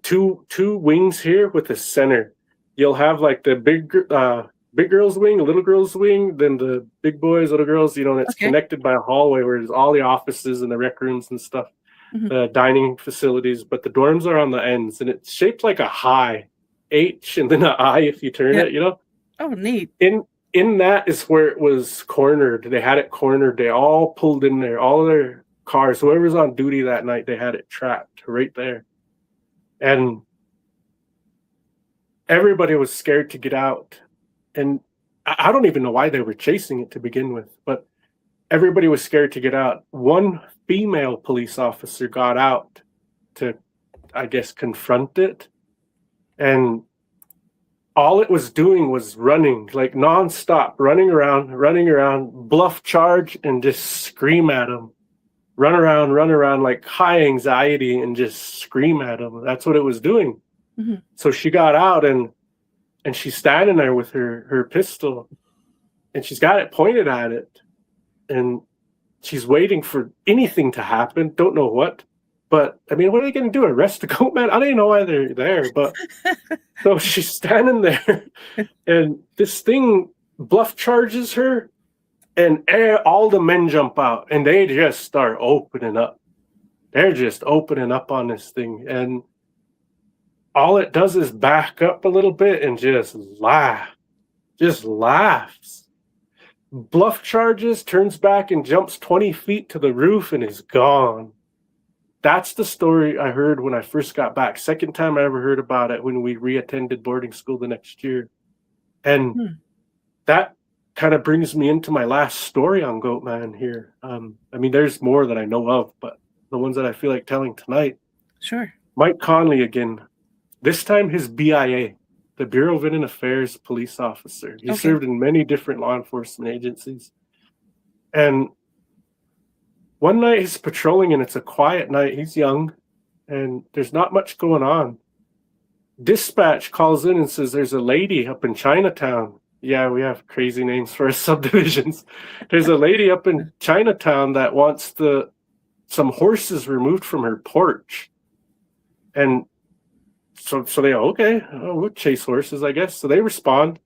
Speaker 2: two wings here with a center. You'll have like the big girls wing, a little girls wing, then the big boys, little girls, and it's connected by a hallway where there's all the offices and the rec rooms and stuff, the dining facilities, but the dorms are on the ends, and it's shaped like a high H and then an I if you turn it,
Speaker 1: Oh, neat.
Speaker 2: In that is where it was cornered. They had it cornered. They all pulled in there, all of their cars, whoever's on duty that night, they had it trapped right there. And everybody was scared to get out. And I don't even know why they were chasing it to begin with, but everybody was scared to get out. One female police officer got out to, I guess, confront it. And all it was doing was running, like nonstop, running around, bluff charge, and just scream at him. Run around like high anxiety and just scream at him. That's what it was doing. So she got out and she's standing there with her pistol, and she's got it pointed at it, and she's waiting for anything to happen. Don't know what, but I mean, what are they going to do? Arrest the Goatman? I don't even know why they're there, but so she's standing there, and this thing bluff charges her, and all the men jump out, and they just start opening up. They're just opening up on this thing, and all it does is back up a little bit and just laughs. Bluff charges, turns back and jumps 20 feet to the roof and is gone. That's the story I heard when I first got back. Second time I ever heard about it, when we reattended boarding school the next year. And that kind of brings me into my last story on Goatman here. I mean, there's more that I know of, but the ones that I feel like telling tonight.
Speaker 1: Sure.
Speaker 2: Mike Conley again. This time his BIA, the Bureau of Indian Affairs police officer. He served in many different law enforcement agencies. And one night he's patrolling, and it's a quiet night. He's young, and there's not much going on. Dispatch calls in and says there's a lady up in Chinatown. Yeah, we have crazy names for our subdivisions. There's a lady up in Chinatown that wants some horses removed from her porch. And so they, we'll chase horses, I guess. So they respond,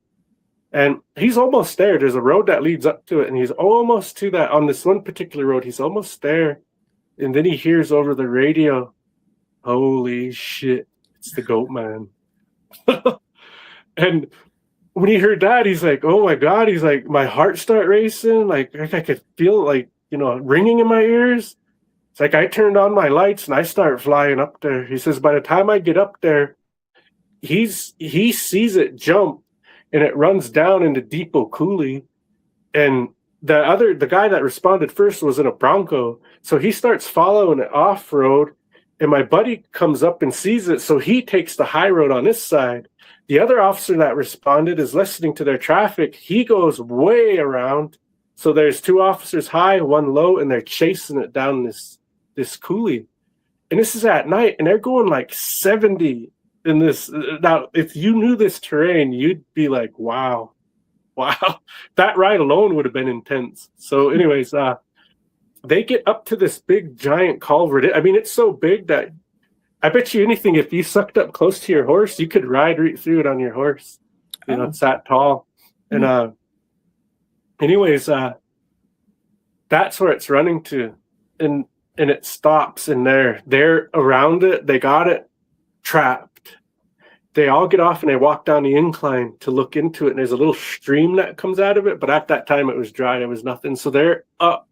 Speaker 2: and he's almost there. There's a road that leads up to it, and he's almost to that. On this one particular road, he's almost there. And then he hears over the radio, holy shit, it's the Goatman. And when he heard that, he's like, oh my God. He's like, my heart started racing. Like I could feel ringing in my ears. It's like I turned on my lights and I start flying up there. He says, by the time I get up there, he sees it jump, and it runs down into Depot Coulee. And the guy that responded first was in a Bronco. So he starts following it off road, and my buddy comes up and sees it. So he takes the high road on this side. The other officer that responded is listening to their traffic. He goes way around. So there's two officers high, one low, and they're chasing it down this coulee. And this is at night, and they're going like 70 in this. Now, if you knew this terrain, you'd be like, wow. That ride alone would have been intense. So anyways, they get up to this big giant culvert. I mean, it's so big that I bet you anything, if you sucked up close to your horse, you could ride right through it on your horse. You know, it's that tall. And anyways, that's where it's running to. And it stops, and they're around it. They got it trapped. They all get off and they walk down the incline to look into it. And there's a little stream that comes out of it. But at that time, it was dry. There was nothing. So they're up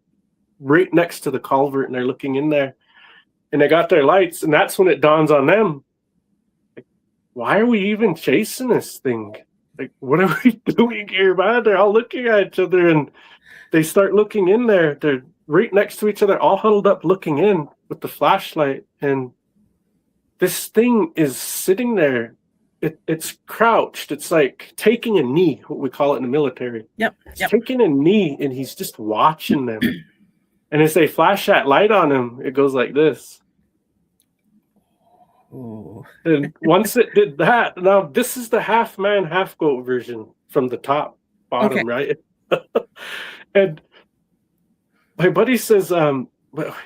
Speaker 2: right next to the culvert, and they're looking in there. And they got their lights, and that's when it dawns on them. Like, why are we even chasing this thing? Like, what are we doing here, man? They're all looking at each other, and they start looking in there. They're right next to each other, all huddled up, looking in with the flashlight. And this thing is sitting there. It's crouched. It's like taking a knee, what we call it in the military.
Speaker 1: Yep.
Speaker 2: It's taking a knee, and he's just watching them. And as they flash that light on him, it goes like this.
Speaker 1: Oh.
Speaker 2: And once it did that, now this is the half man, half goat version from the bottom, right? And my buddy says, well,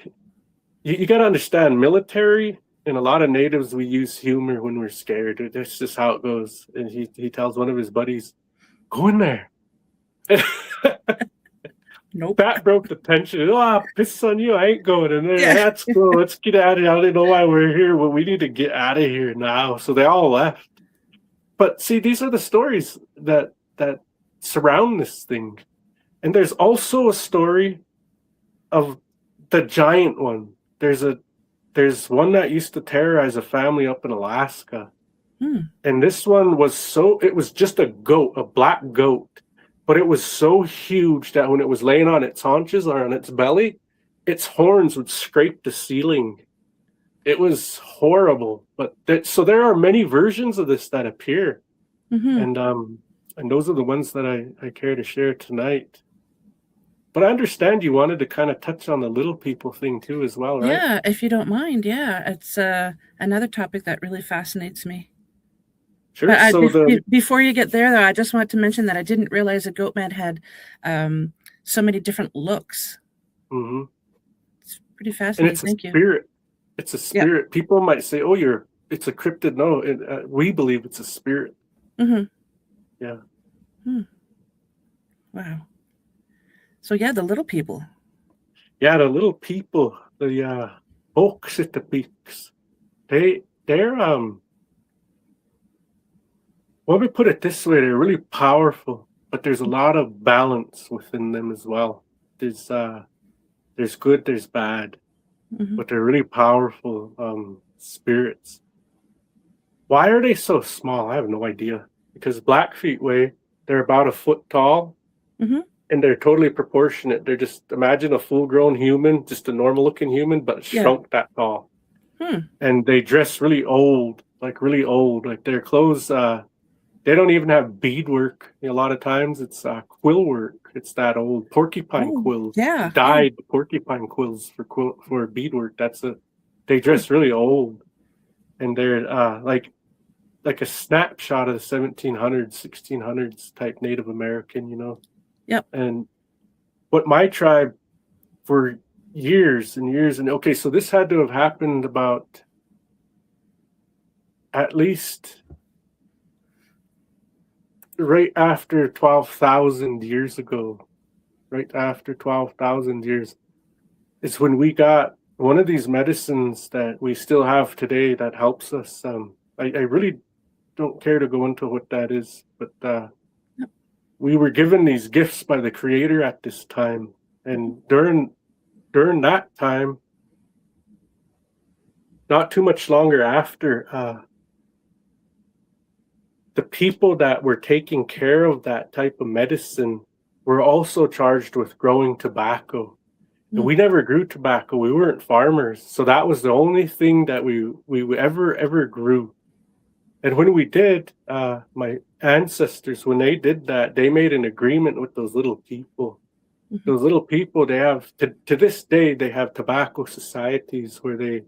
Speaker 2: you got to understand, military and a lot of natives, we use humor when we're scared. That's just how it goes. And he tells one of his buddies, go in there.
Speaker 1: Nope.
Speaker 2: That broke the tension. Oh, piss on you. I ain't going in there. Yeah. That's cool. Let's get out of here. I don't know why we're here, but we need to get out of here now. So they all left. But see, these are the stories that surround this thing. And there's also a story of the giant one. There's one that used to terrorize a family up in Alaska. And this one it was just a goat, a black goat. But it was so huge that when it was laying on its haunches or on its belly, its horns would scrape the ceiling. It was horrible. But so there are many versions of this that appear. And those are the ones that I care to share tonight. But I understand you wanted to kind of touch on the little people thing too as well, right?
Speaker 1: Yeah, if you don't mind. Yeah, it's another topic that really fascinates me.
Speaker 2: Sure.
Speaker 1: But before you get there, though, I just want to mention that I didn't realize that Goatman had so many different looks. It's pretty fascinating.
Speaker 2: And it's a spirit. It's a spirit. Yeah. People might say, "Oh, it's a cryptid." No, we believe it's a spirit. Yeah.
Speaker 1: Wow. So yeah, the little people.
Speaker 2: Yeah, the little people, the oaks at the peaks. They're Let me put it this way, they're really powerful, but there's a lot of balance within them as well. There's good, there's bad, but they're really powerful spirits. Why are they so small? I have no idea. Because Blackfeet way, they're about a foot tall, and they're totally proportionate. They're just, imagine a full-grown human, just a normal-looking human, but shrunk that tall. And they dress really old, like their clothes... they don't even have beadwork. A lot of times it's quill work. It's that old porcupine quills. Yeah. Dyed porcupine quills for beadwork. They dress really old. And they're like a snapshot of the 1700s, 1600s type Native American, you know?
Speaker 1: Yep.
Speaker 2: And what my tribe for years and years, and okay, so this had to have happened about at least... right after 12,000 years ago, right after 12,000 years, is when we got one of these medicines that we still have today that helps us. I really don't care to go into what that is, but we were given these gifts by the Creator at this time. And during that time, not too much longer after, the people that were taking care of that type of medicine were also charged with growing tobacco. And we never grew tobacco. We weren't farmers. So that was the only thing that we ever grew. And when we did, my ancestors, when they did that, they made an agreement with those little people. Those little people, they have, to this day, they have tobacco societies where they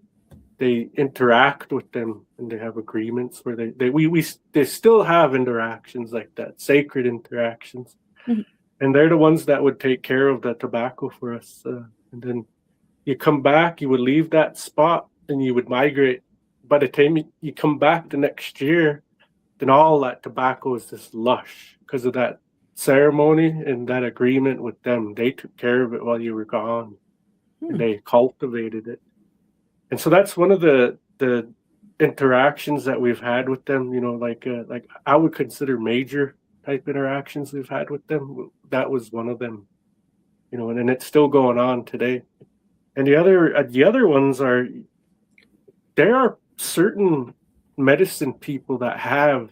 Speaker 2: interact with them, and they have agreements where they still have interactions like that, sacred interactions. And they're the ones that would take care of the tobacco for us And then you come back, you would leave that spot and you would migrate. By the time you come back the next year, then all that tobacco is just lush because of that ceremony and that agreement with them. They took care of it while you were gone, and they cultivated it. And so that's one of the interactions that we've had with them. Like I would consider major type interactions we've had with them. That was one of them. And it's still going on today. And the other ones are, there are certain medicine people that have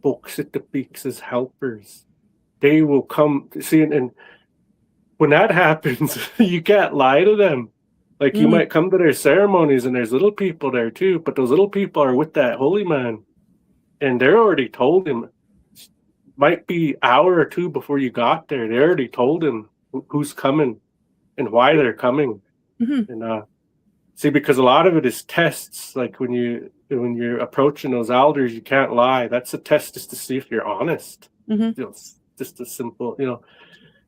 Speaker 2: folks at the peaks as helpers. They will come see, and when that happens, you can't lie to them. Like you might come to their ceremonies and there's little people there too, but those little people are with that holy man, and they're already told him. Might be an hour or two before you got there, they already told him who's coming and why they're coming. And see, because a lot of it is tests. Like when you're approaching those elders, you can't lie. That's a test just to see if you're honest. Just a simple,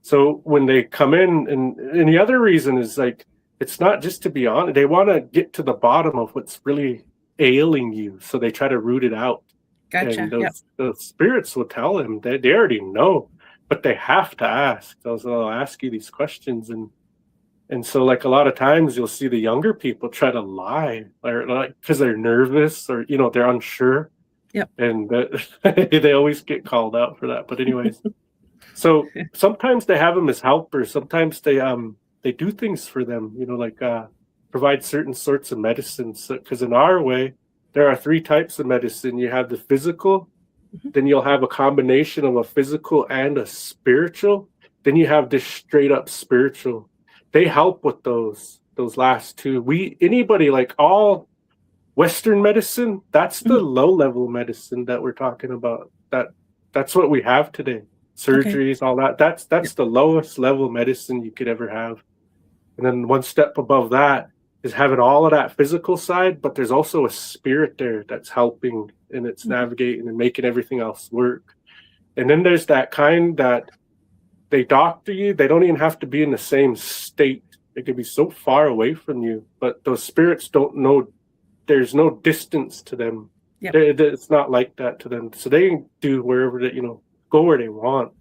Speaker 2: So when they come in, and the other reason is like, it's not just to be honest. They want to get to the bottom of what's really ailing you, so they try to root it out.
Speaker 1: Gotcha.
Speaker 2: And those spirits will tell them. They already know, but they have to ask. They'll ask you these questions, and so like a lot of times you'll see the younger people try to lie, or like because they're nervous or they're unsure. And they always get called out for that. But anyways, so sometimes they have them as helpers. Sometimes they do things for them. Like provide certain sorts of medicines. Because in our way, there are 3 types of medicine. You have the physical, then you'll have a combination of a physical and a spiritual. Then you have this straight up spiritual. They help with those last 2. Anybody, like all Western medicine, that's the low level medicine that we're talking about. That's what we have today. Surgeries, all that. That's the lowest level medicine you could ever have. And then one step above that is having all of that physical side, but there's also a spirit there that's helping, and it's navigating and making everything else work. And then there's that kind that they doctor you. They don't even have to be in the same state. They could be so far away from you, but those spirits don't know. There's no distance to them. It's not like that to them. So they can do wherever they, go where they want.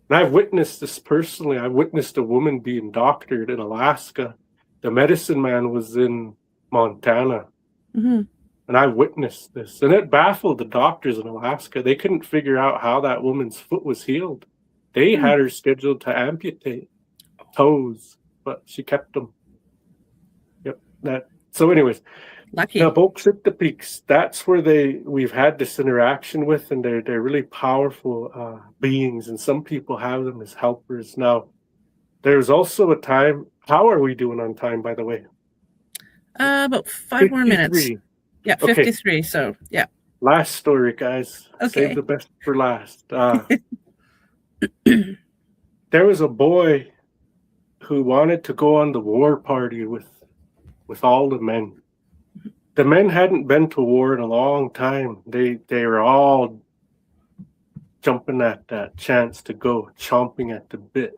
Speaker 2: And I've witnessed this personally. I witnessed a woman being doctored in Alaska. The medicine man was in Montana. And I witnessed this. And it baffled the doctors in Alaska. They couldn't figure out how that woman's foot was healed. They had her scheduled to amputate toes, but she kept them. So anyways,
Speaker 1: lucky.
Speaker 2: Now, folks at the peaks, that's where we've had this interaction with, and they're really powerful beings, and some people have them as helpers. Now, there's also a time. How are we doing on time, by the way?
Speaker 1: About 5 more minutes. Yeah, 53. Okay. So, yeah.
Speaker 2: Last story, guys.
Speaker 1: Okay.
Speaker 2: Save the best for last. There was a boy who wanted to go on the war party with all the men. The men hadn't been to war in a long time. They were all jumping at that chance to go, chomping at the bit.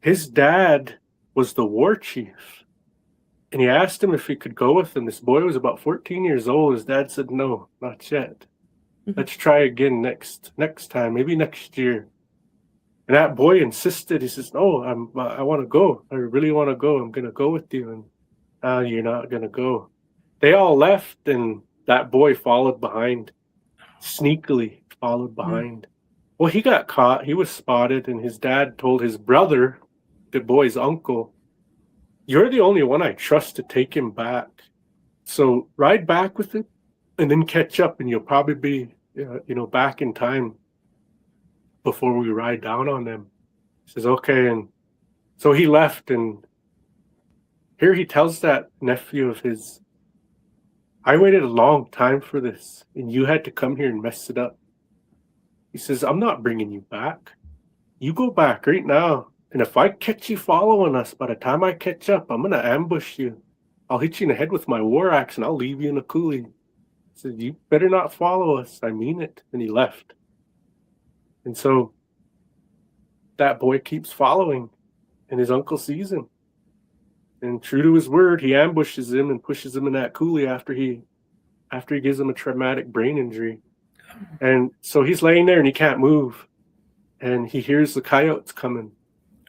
Speaker 2: His dad was the war chief, and he asked him if he could go with him. This boy was about 14 years old. His dad said, "No, not yet. Let's try again next time, maybe next year." And that boy insisted. He says, "No, I want to go. I really want to go. I'm going to go with you." And you're not going to go. They all left, and that boy followed behind, sneakily followed behind. Well, he got caught. He was spotted, and his dad told his brother, the boy's uncle, "You're the only one I trust to take him back. So ride back with him and then catch up, and you'll probably be, back in time before we ride down on them." He says, "Okay." And so he left, and here he tells that nephew of his, "I waited a long time for this, and you had to come here and mess it up." He says, "I'm not bringing you back. You go back right now, and if I catch you following us, by the time I catch up, I'm going to ambush you. I'll hit you in the head with my war axe, and I'll leave you in a coulee." He said, "You better not follow us. I mean it." And he left. And so that boy keeps following, and his uncle sees him. And true to his word, he ambushes him and pushes him in that coulee after he gives him a traumatic brain injury. And so he's laying there and he can't move. And he hears the coyotes coming.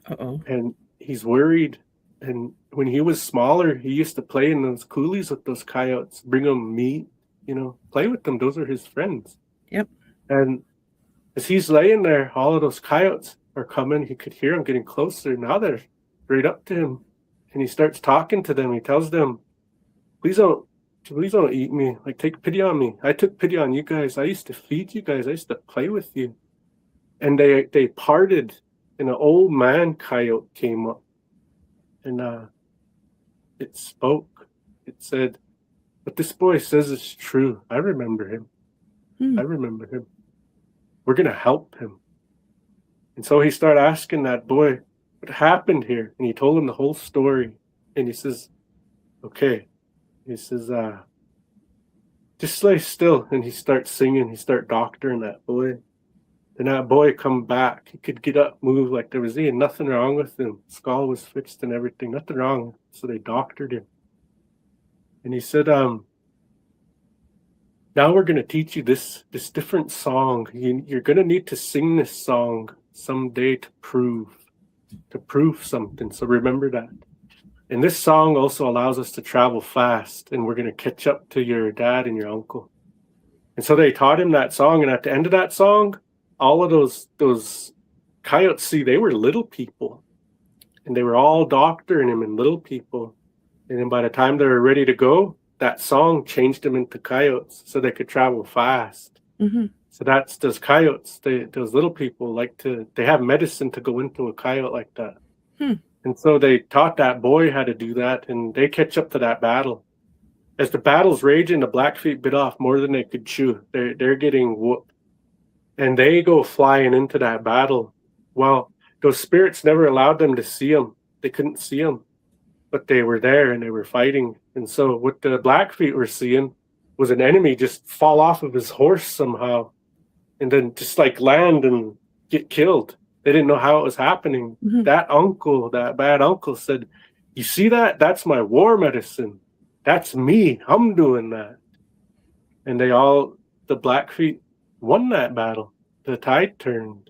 Speaker 1: Uh-oh.
Speaker 2: And he's worried. And when he was smaller, he used to play in those coulees with those coyotes, bring them meat, play with them. Those are his friends.
Speaker 1: Yep.
Speaker 2: And as he's laying there, all of those coyotes are coming. He could hear them getting closer. Now they're right up to him. And he starts talking to them. He tells them, please don't eat me. Like, take pity on me. I took pity on you guys. I used to feed you guys. I used to play with you. And they parted, and an old man coyote came up. And it spoke. It said, what this boy says is true. I remember him. I remember him. We're going to help him. And so he started asking that boy, what happened here? And he told him the whole story. And he says, okay. He says, just lay still. And he starts singing. He starts doctoring that boy. And that boy come back. He could get up, move like there was nothing wrong with him. Skull was fixed and everything. Nothing wrong. So they doctored him. And he said, now we're going to teach you this different song. You're going to need to sing this song someday to prove something. So remember that. And this song also allows us to travel fast, and we're going to catch up to your dad and your uncle. And so they taught him that song, and at the end of that song, all of those coyotes, see, they were little people, and they were all doctoring him and little people. And then by the time they were ready to go, that song changed them into coyotes so they could travel fast.
Speaker 1: Mm-hmm.
Speaker 2: So that's those coyotes, those little people they have medicine to go into a coyote like that. And so they taught that boy how to do that, and they catch up to that battle. As the battle's raging, the Blackfeet bit off more than they could chew. They're getting whooped. And they go flying into that battle. Well, those spirits never allowed them to see them. They couldn't see them, but they were there and they were fighting. And so what the Blackfeet were seeing was an enemy just fall off of his horse somehow and then just like land and get killed. They didn't know how it was happening. Mm-hmm. That bad uncle said, you see that? That's my war medicine. That's me. I'm doing that. And the Blackfeet won that battle. The tide turned.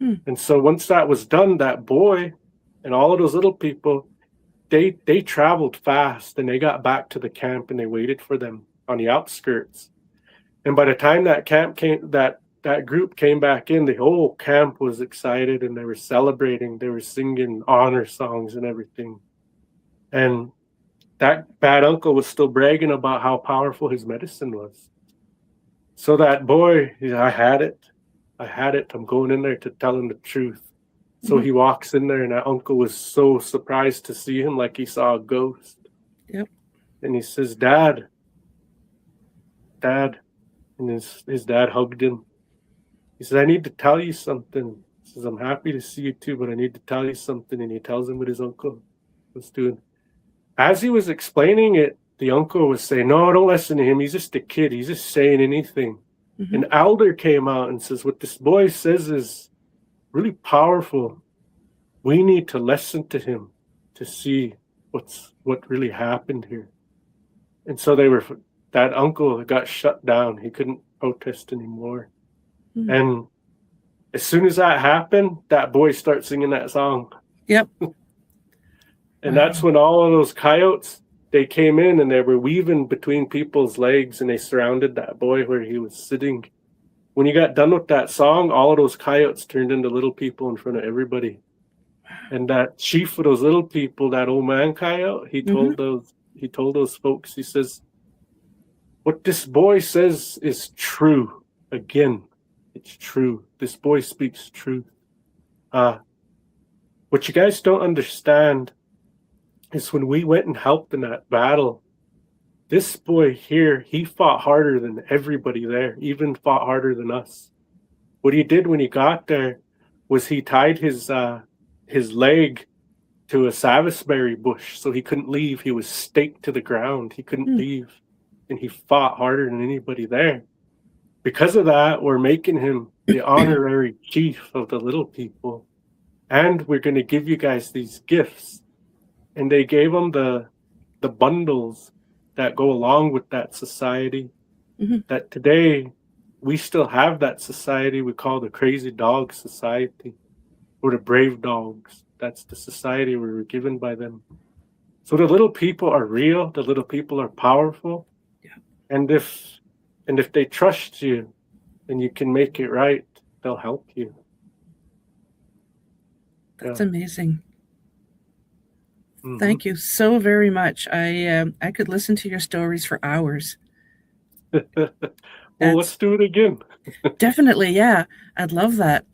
Speaker 2: And so once that was done, that boy and all of those little people, they traveled fast, and they got back to the camp, and they waited for them on the outskirts. And by the time that camp came, that group came back in, the whole camp was excited, and they were celebrating. They were singing honor songs and everything. And that bad uncle was still bragging about how powerful his medicine was. So that boy, I had it. I'm going in there to tell him the truth. So he walks in there, and that uncle was so surprised to see him, like he saw a ghost.
Speaker 1: Yep.
Speaker 2: And he says, Dad. And his dad hugged him. He says, I need to tell you something. He says, I'm happy to see you too, but I need to tell you something. And he tells him what his uncle was doing. As he was explaining it, the uncle was saying, no, don't listen to him. He's just a kid. He's just saying anything. Mm-hmm. An elder came out and says, what this boy says is really powerful. We need to listen to him to see what really happened here. And so that uncle got shut down. He couldn't protest anymore. Mm-hmm. And as soon as that happened, that boy starts singing that song.
Speaker 1: Yep.
Speaker 2: And that's when all of those coyotes, they came in and they were weaving between people's legs, and they surrounded that boy where he was sitting. When you got done with that song, all of those coyotes turned into little people in front of everybody. And that chief of those little people, that old man coyote, he told those folks, he says, what this boy says is true. Again, it's true. This boy speaks truth. What you guys don't understand is when we went and helped in that battle, this boy here, he fought harder than everybody there, even fought harder than us. What he did when he got there was he tied his leg to a savasberry bush so he couldn't leave. He was staked to the ground. He couldn't leave. And he fought harder than anybody there. Because of that, we're making him the honorary chief of the little people. and we're going to give you guys these gifts. And they gave them the bundles that go along with that society.
Speaker 1: Mhm.
Speaker 2: That today we still have that society we call the Crazy Dog Society, or the Brave Dogs. That's the society we were given by them. So the little people are real. The little people are powerful.
Speaker 1: Yeah.
Speaker 2: And if they trust you, and you can make it right, they'll help you.
Speaker 1: That's
Speaker 2: Yeah.
Speaker 1: amazing.
Speaker 2: Mhm.
Speaker 1: Thank you so very much. I could listen to your stories for hours.
Speaker 2: Well,
Speaker 1: That's
Speaker 2: let's do it again.
Speaker 1: definitely, yeah. I'd love that.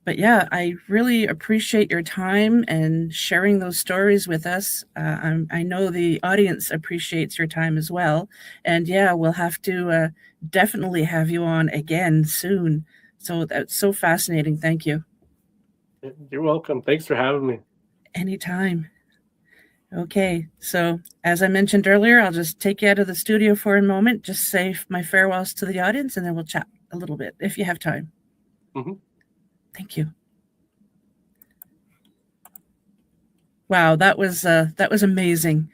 Speaker 1: But yeah, I really appreciate your time and sharing those stories with us. I know the audience appreciates your time as well. And yeah, we'll have to definitely have you on again soon. So that's so fascinating. Thank you.
Speaker 2: You're welcome. Thanks for having me.
Speaker 1: Anytime. Okay, so as I mentioned earlier, I'll just take you out of the studio for a moment, just say my farewells to the audience, and then we'll chat a little bit if you have time.
Speaker 2: Mhm.
Speaker 1: Thank you. Wow, that was amazing.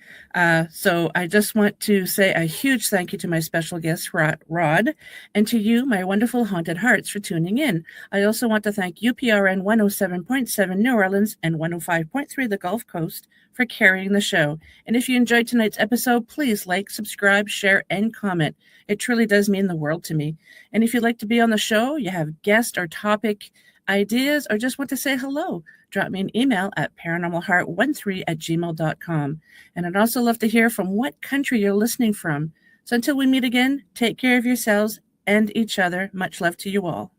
Speaker 1: So I just want to say a huge thank you to my special guest, Rod, and to you, my wonderful haunted hearts, for tuning in. I also want to thank UPRN 107.7 New Orleans and 105.3 the Gulf Coast for carrying the show. And if you enjoyed tonight's episode, please like, subscribe, share, and comment. It truly does mean the world to me. And if you'd like to be on the show, you have guest or topic ideas, or just want to say hello, drop me an email at paranormalheart13@gmail.com. And I'd also love to hear from what country you're listening from. So until we meet again, take care of yourselves and each other. Much love to you all.